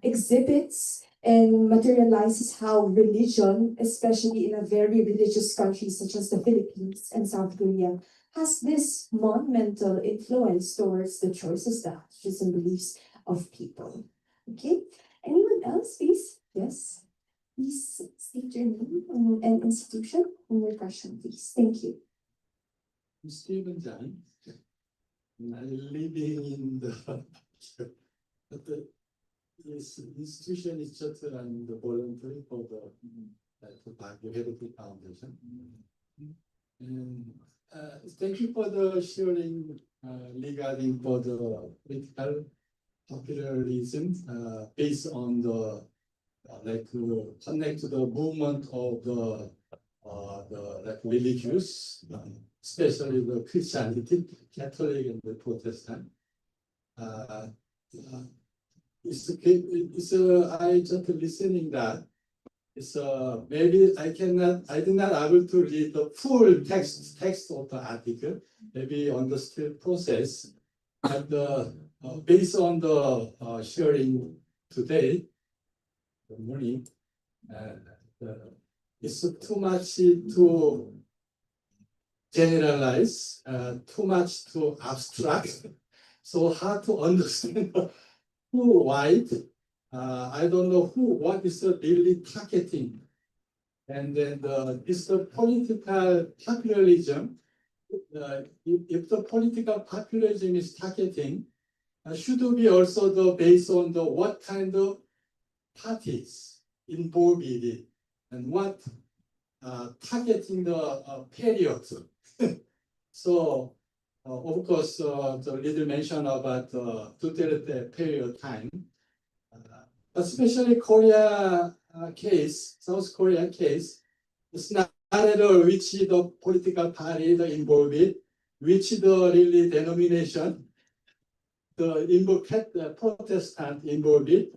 exhibits and materializes how religion, especially in a very religious country such as the Philippines and South Korea, has this monumental influence towards the choices, the attitudes, and beliefs of people. Okay, anyone else, please? Yes, please state your name and institution and your question, please. Thank you. Stephen Zhang. I living in but this institution is just the voluntary for the Baguio Heritage Foundation. And thank you for the sharing regarding for the political populism based on the connect to the movement of the religious, especially the Christianity, Catholic and the Protestant. I just listening that. Maybe I did not able to read the full text of the article. Maybe understood process, but based on the sharing today, good morning. It's too much to generalize, too much to abstract, so hard to understand who, why. I don't know what is really targeting. And then it's the political populism. If the political populism is targeting, should be also based on what kind of parties involved in it and what targeting the period. So, of course, the little mention about Duterte period time, especially Korea case, South Korea case, it's not at all which the political party involved in, which the really denomination, the Protestant involved in,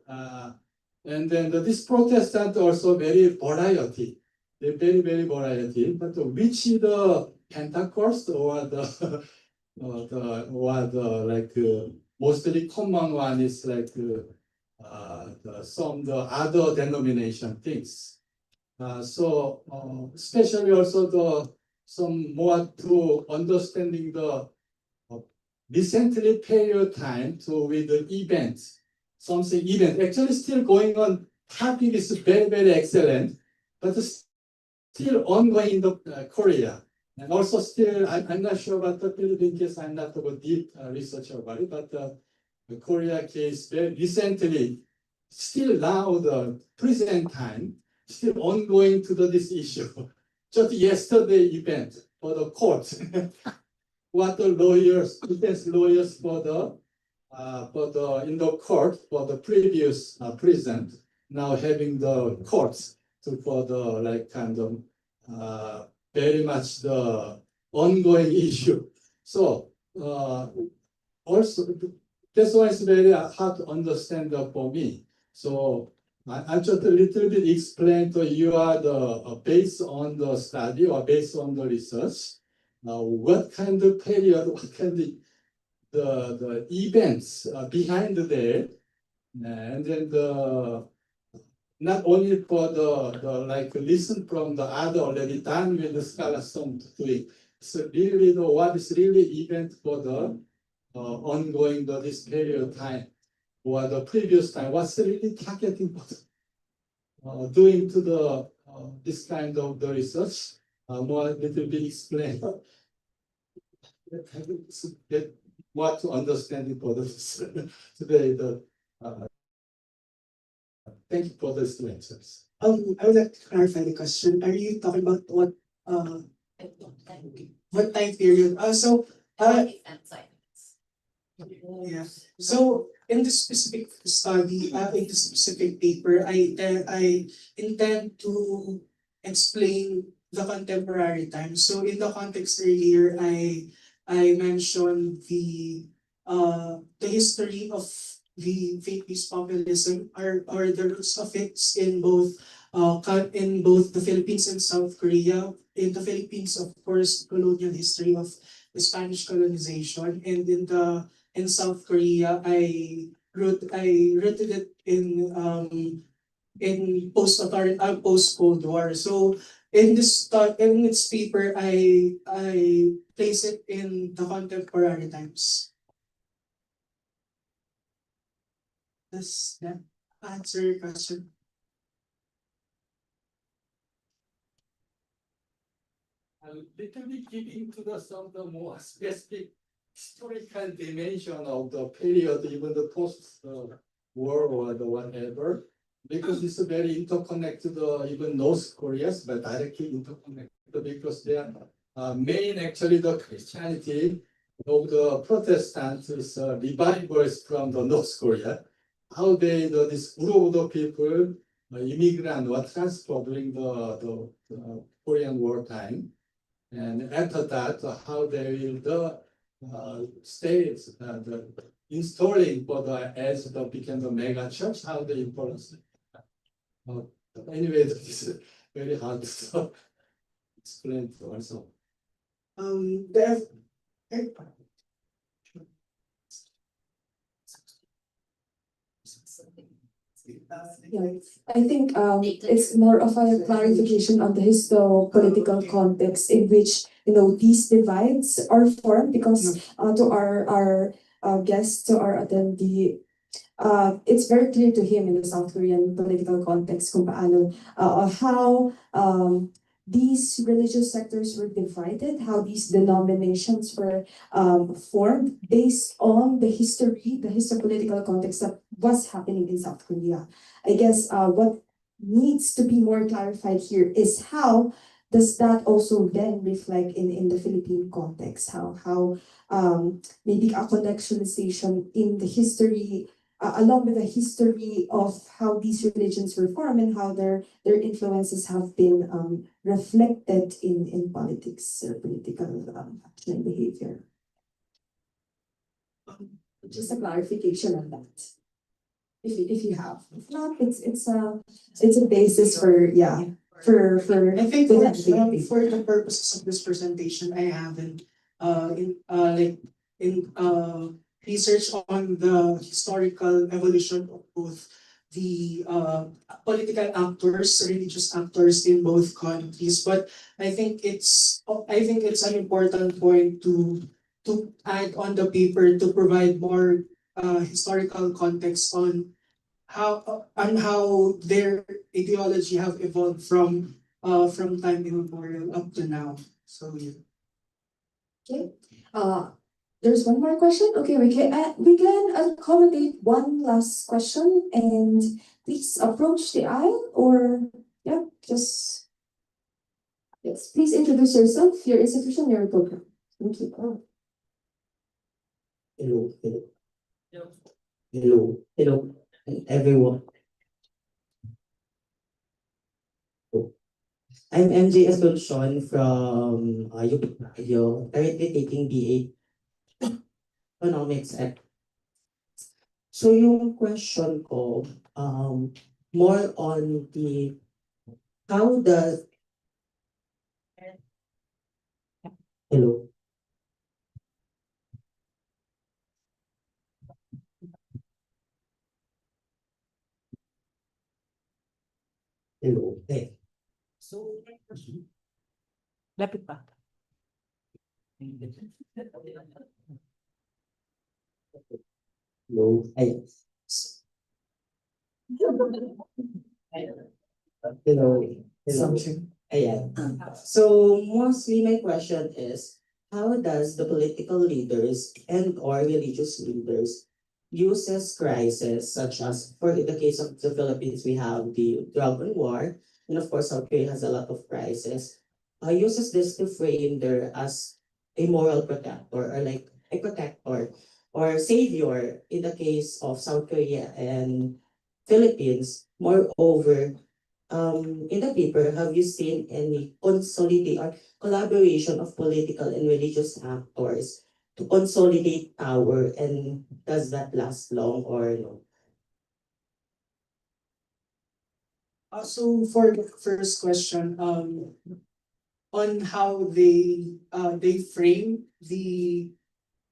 and then this Protestant also very variety. They're very, very variety, but which the Pentecost or the mostly common one is like some the other denomination things. So especially also some more to understanding the recently period time to with the events, something event actually still going on. Topic is very, very excellent, but still ongoing in the Korea. And also still, I'm not sure about the Philippine case, I'm not a deep researcher about it, but the Korea case very recently, still now the present time, still ongoing to this issue. Just yesterday event for the court, what the lawyers, defense lawyers for the for the in the court for the previous present, now having the courts to for the like kind of very much the ongoing issue. So also this one is very hard to understand for me. So I just a little bit explain to you are the based on the study or based on the research. What kind of period, what kind of the events behind there, and then the not only for the like listen from the other already done with the scholars doing. So really the what is really event for the ongoing this period of time or the previous time, what's really targeting for the, doing to the this kind of the research, more little bit explain. Get what to understand it for this today. Thank you for this answers. I would like to clarify the question. Are you talking about what time period? Yeah. So in this specific study, in this specific paper, I intend to explain the contemporary time. So in the context earlier, I mentioned the history of the faith-based populism or the roots of it in both the Philippines and South Korea. In the Philippines, of course, colonial history of the Spanish colonization, and in South Korea, I rooted it in post Cold War. So in its paper, I place it in the contemporary times. Does that answer your question? A little bit giving to the some the more specific historical dimension of the period, even the post war or the whatever, because it's very interconnected. Even North Korea's, but directly interconnected because they are main actually the Christianity of the Protestants is revivals from the North Korea. How they this group of the people immigrant were transferred during the Korean War time. And after that, how they will the states the installing for the as the became the mega church, how they influence it. Anyway, this is very hard to explain to also. The Yeah, I think it's more of a clarification on the historical context in which these divides are formed because to our guest, to our attendee, it's very clear to him in the South Korean political context kung paano how these religious sectors were divided, how these denominations were formed based on the historical context of what's happening in South Korea. I guess what needs to be more clarified here is how does that also then reflect in the Philippine context? How maybe a contextualization in the history along with the history of how these religions were formed and how their influences have been reflected in politics or political action and behavior. Just a clarification on that, if you have. If not, it's a basis for I think for the purposes of this presentation, I haven't research on the historical evolution of both the political actors, religious actors in both countries. But I think it's an important point to add on the paper to provide more historical context on how their ideology have evolved from time immemorial up to now. So yeah. Okay. There's one more question. Okay, we can accommodate one last question, and please approach the aisle or just yes. Please introduce yourself, your institution, your program. Thank you. Hello. Hello, hello, everyone. I'm MJ Asuncion from UPKRC, currently taking BA Economics at. So yung question ko, more on the how does hello, hello, So Lapit pa. hello, hello, hello. Ayan. So mostly my question is, how does the political leaders and or religious leaders uses crisis such as for the case of the Philippines, we have the drug war, and of course South Korea has a lot of crisis. Uses this to frame their as a moral protector or like a protector or savior in the case of South Korea and Philippines. Moreover, in the paper, have you seen any consolidate or collaboration of political and religious actors to consolidate power, and does that last long or no? So for the first question, on how they frame the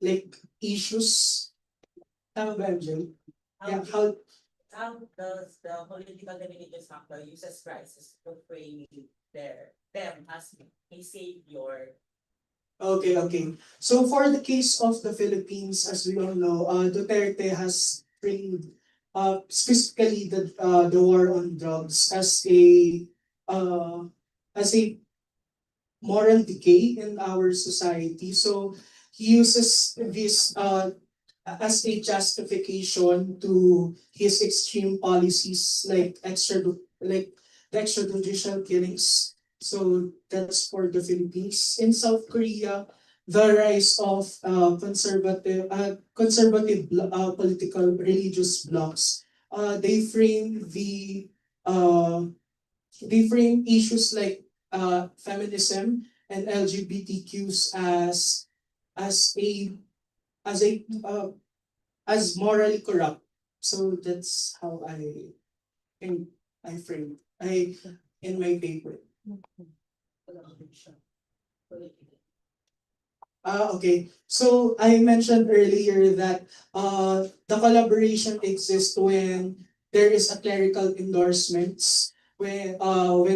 like issues. Tama ba, MJ? Yeah, How does the political and religious actor uses crisis to frame them as a savior? okay. So for the case of the Philippines, as we all know, Duterte has framed specifically the war on drugs uh, as a moral decay in our society. So he uses this as a justification to his extreme policies like the extrajudicial killings. So that's for the Philippines. In South Korea, the rise of political religious blocs. They frame issues like feminism and LGBTQs as a as a as morally corrupt. So that's how think I frame I in my paper. Okay. So I mentioned earlier that the collaboration exists when there is a clerical endorsements when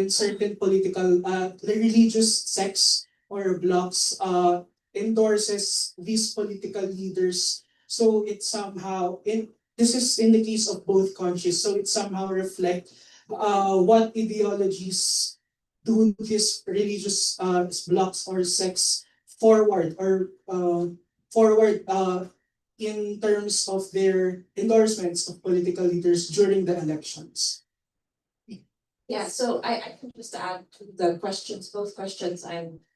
certain political religious sects or blocks endorses these political leaders. So it somehow in this is in the case of both countries. So it somehow reflect what ideologies do these religious blocks or sects forward or forward in terms of their endorsements of political leaders during the elections. Yeah, so I can just add to the questions, both questions.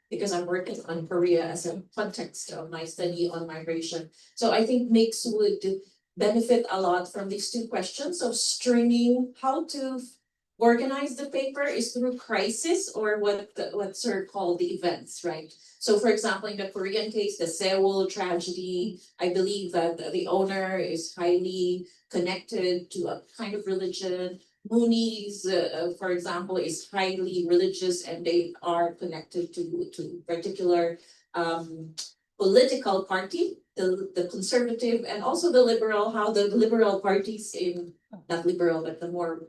Because I'm working on Korea as a context of my study on migration. So I think Mix would benefit a lot from these two questions of stringing how to organize the paper is through crisis or what's called the events, right? So for example, in the Korean case, the Seoul tragedy, I believe that the owner is highly connected to a kind of religion. Moonies, for example, is highly religious and they are connected to particular political party, the conservative and also the liberal, how the liberal parties in, not liberal, but the more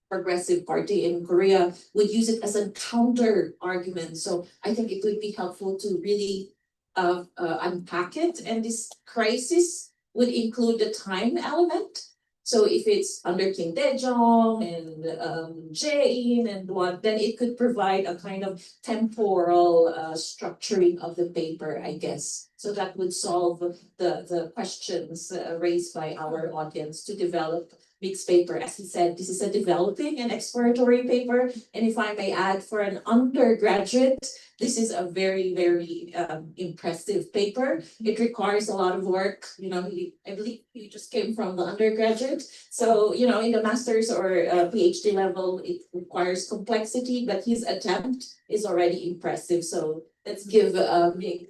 progressive party in Korea would use it as a counter argument. So I think it would be helpful to really unpack it. And this crisis would include the time element. So if it's under King Daejong and Jain and what, then it could provide a kind of temporal structuring of the paper, I guess. So that would solve the questions raised by our audience to develop mixed paper. As he said, this is a developing and exploratory paper. And if I may add, for an undergraduate, this is a very, very impressive paper. It requires a lot of work. You know, I believe he just came from the undergraduate. So, you know, in the master's or PhD level, it requires complexity, but his attempt is already impressive. So let's give Mig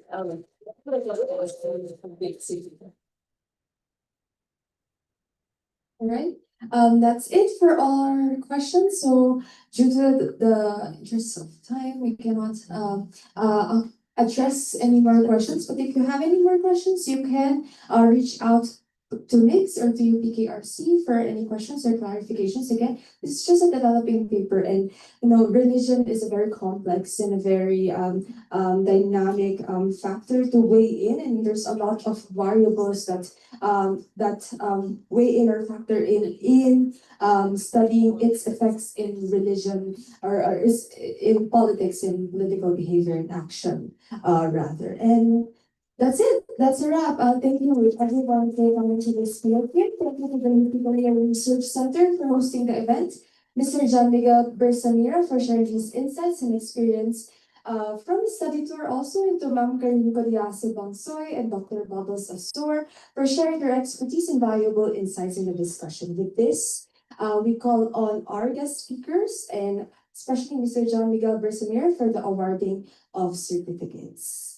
big city. All right, that's it for our questions. So due to the interest of time, we cannot address any more questions. But if you have any more questions, you can reach out to Mix or to UPKRC for any questions or clarifications. Again, this is just a developing paper, and you know, religion is a very complex and a very dynamic factor to weigh in, and there's a lot of variables that weigh in or factor in studying its effects in religion or is in politics, in political behavior and action, rather. And that's it. That's a wrap. Thank you everyone for coming to this field here. Thank you to the UPKRC Research Center for hosting the event. Mr. John Miguel Bersamira for sharing his insights and experience from the study tour, also into Ma'am Karin Codiase Bonsoy and Dr. Bubbles Astor for sharing their expertise and valuable insights in the discussion. With this, we call on our guest speakers and especially Mr. John Miguel Bersamira for the awarding of certificates.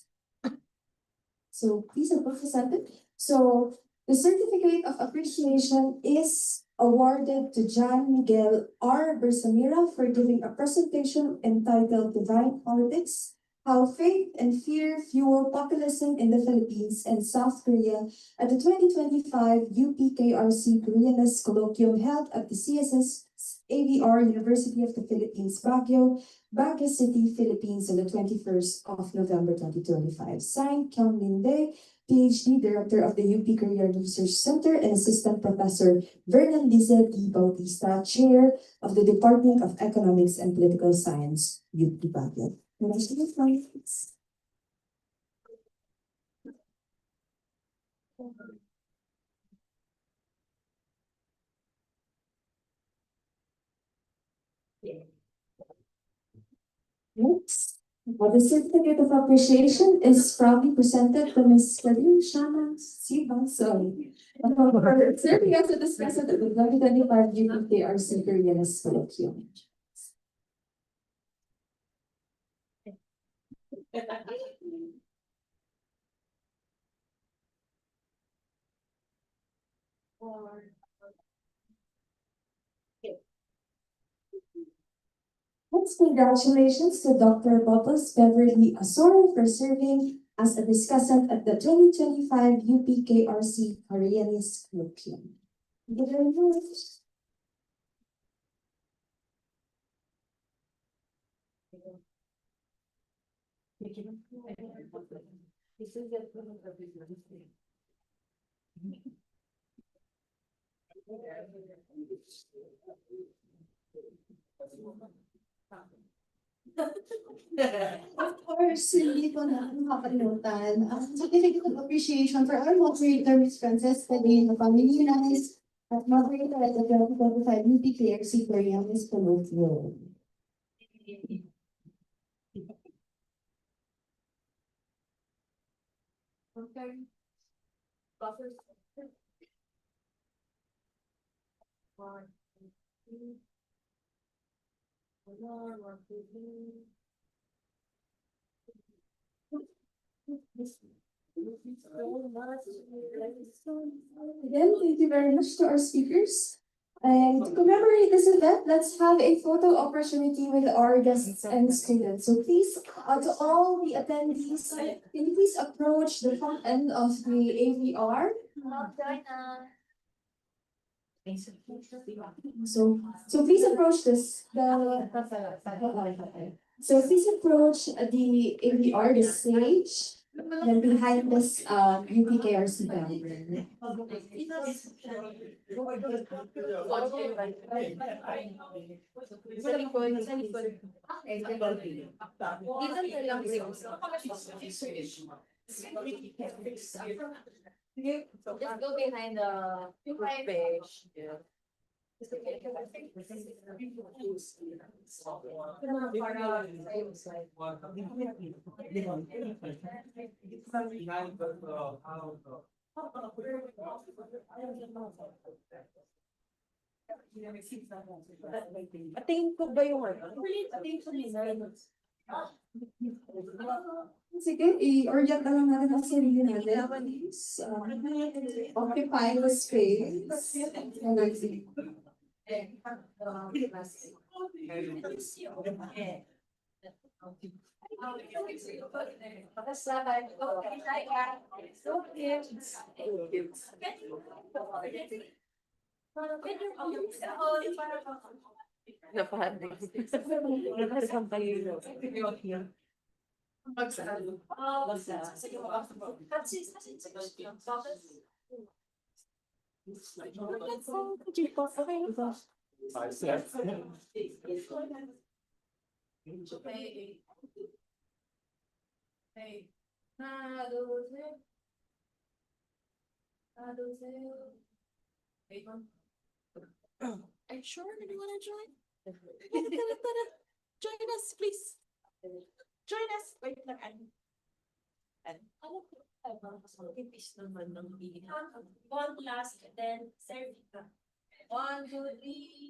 So please approve the sentence. So the certificate of appreciation is awarded to John Miguel R. Bersamira for giving a presentation entitled Divine Politics, How Faith and Fear Fuel Populism in the Philippines and South Korea at the 2025 UPKRC Koreanist Colloquium held at the CSS AVR University of the Philippines, Baguio, Baguio City, Philippines on the 21st of November 2025. Signed, Kyung Min Dae, PhD, Director of the UP Career Research Center and Assistant Professor Vernon Lizette E. Bautista, Chair of the Department of Economics and Political Science, UP Baguio. Next, the certificate of appreciation is proudly presented to Ms. Karin Shana Sibansoy for serving as a discussant of the 2025 UPKRC Koreanist Colloquium. Next, congratulations to Dr. Bubbles Beverly Asor for serving as a discussant at the 2025 UPKRC Koreanist Colloquium. Thank you very much. Of course, hindi ko na makakalimutan ang certificate of appreciation for our moderator, Ms. Francesca Dane Pamilinas, at moderator at the 2025 UPKRC Koreanist Colloquium. Again, thank you very much to our speakers. And to commemorate this event, let's have a photo opportunity with our guests and students. So please, to all the attendees, can you please approach the front end of the AVR? So please approach this. So please approach the AVR, the stage. And behind this UPKRC banner. Just go behind the page. Patingin ko ba yung ano? Sige, i-orient na lang natin ang sarili natin. Occupy the space. Energy. Are you sure you wanna join? Tara. Join us, please. Join us. Wait lang. Tipis naman ng bilang. One last, then serve. 1, 2, 3.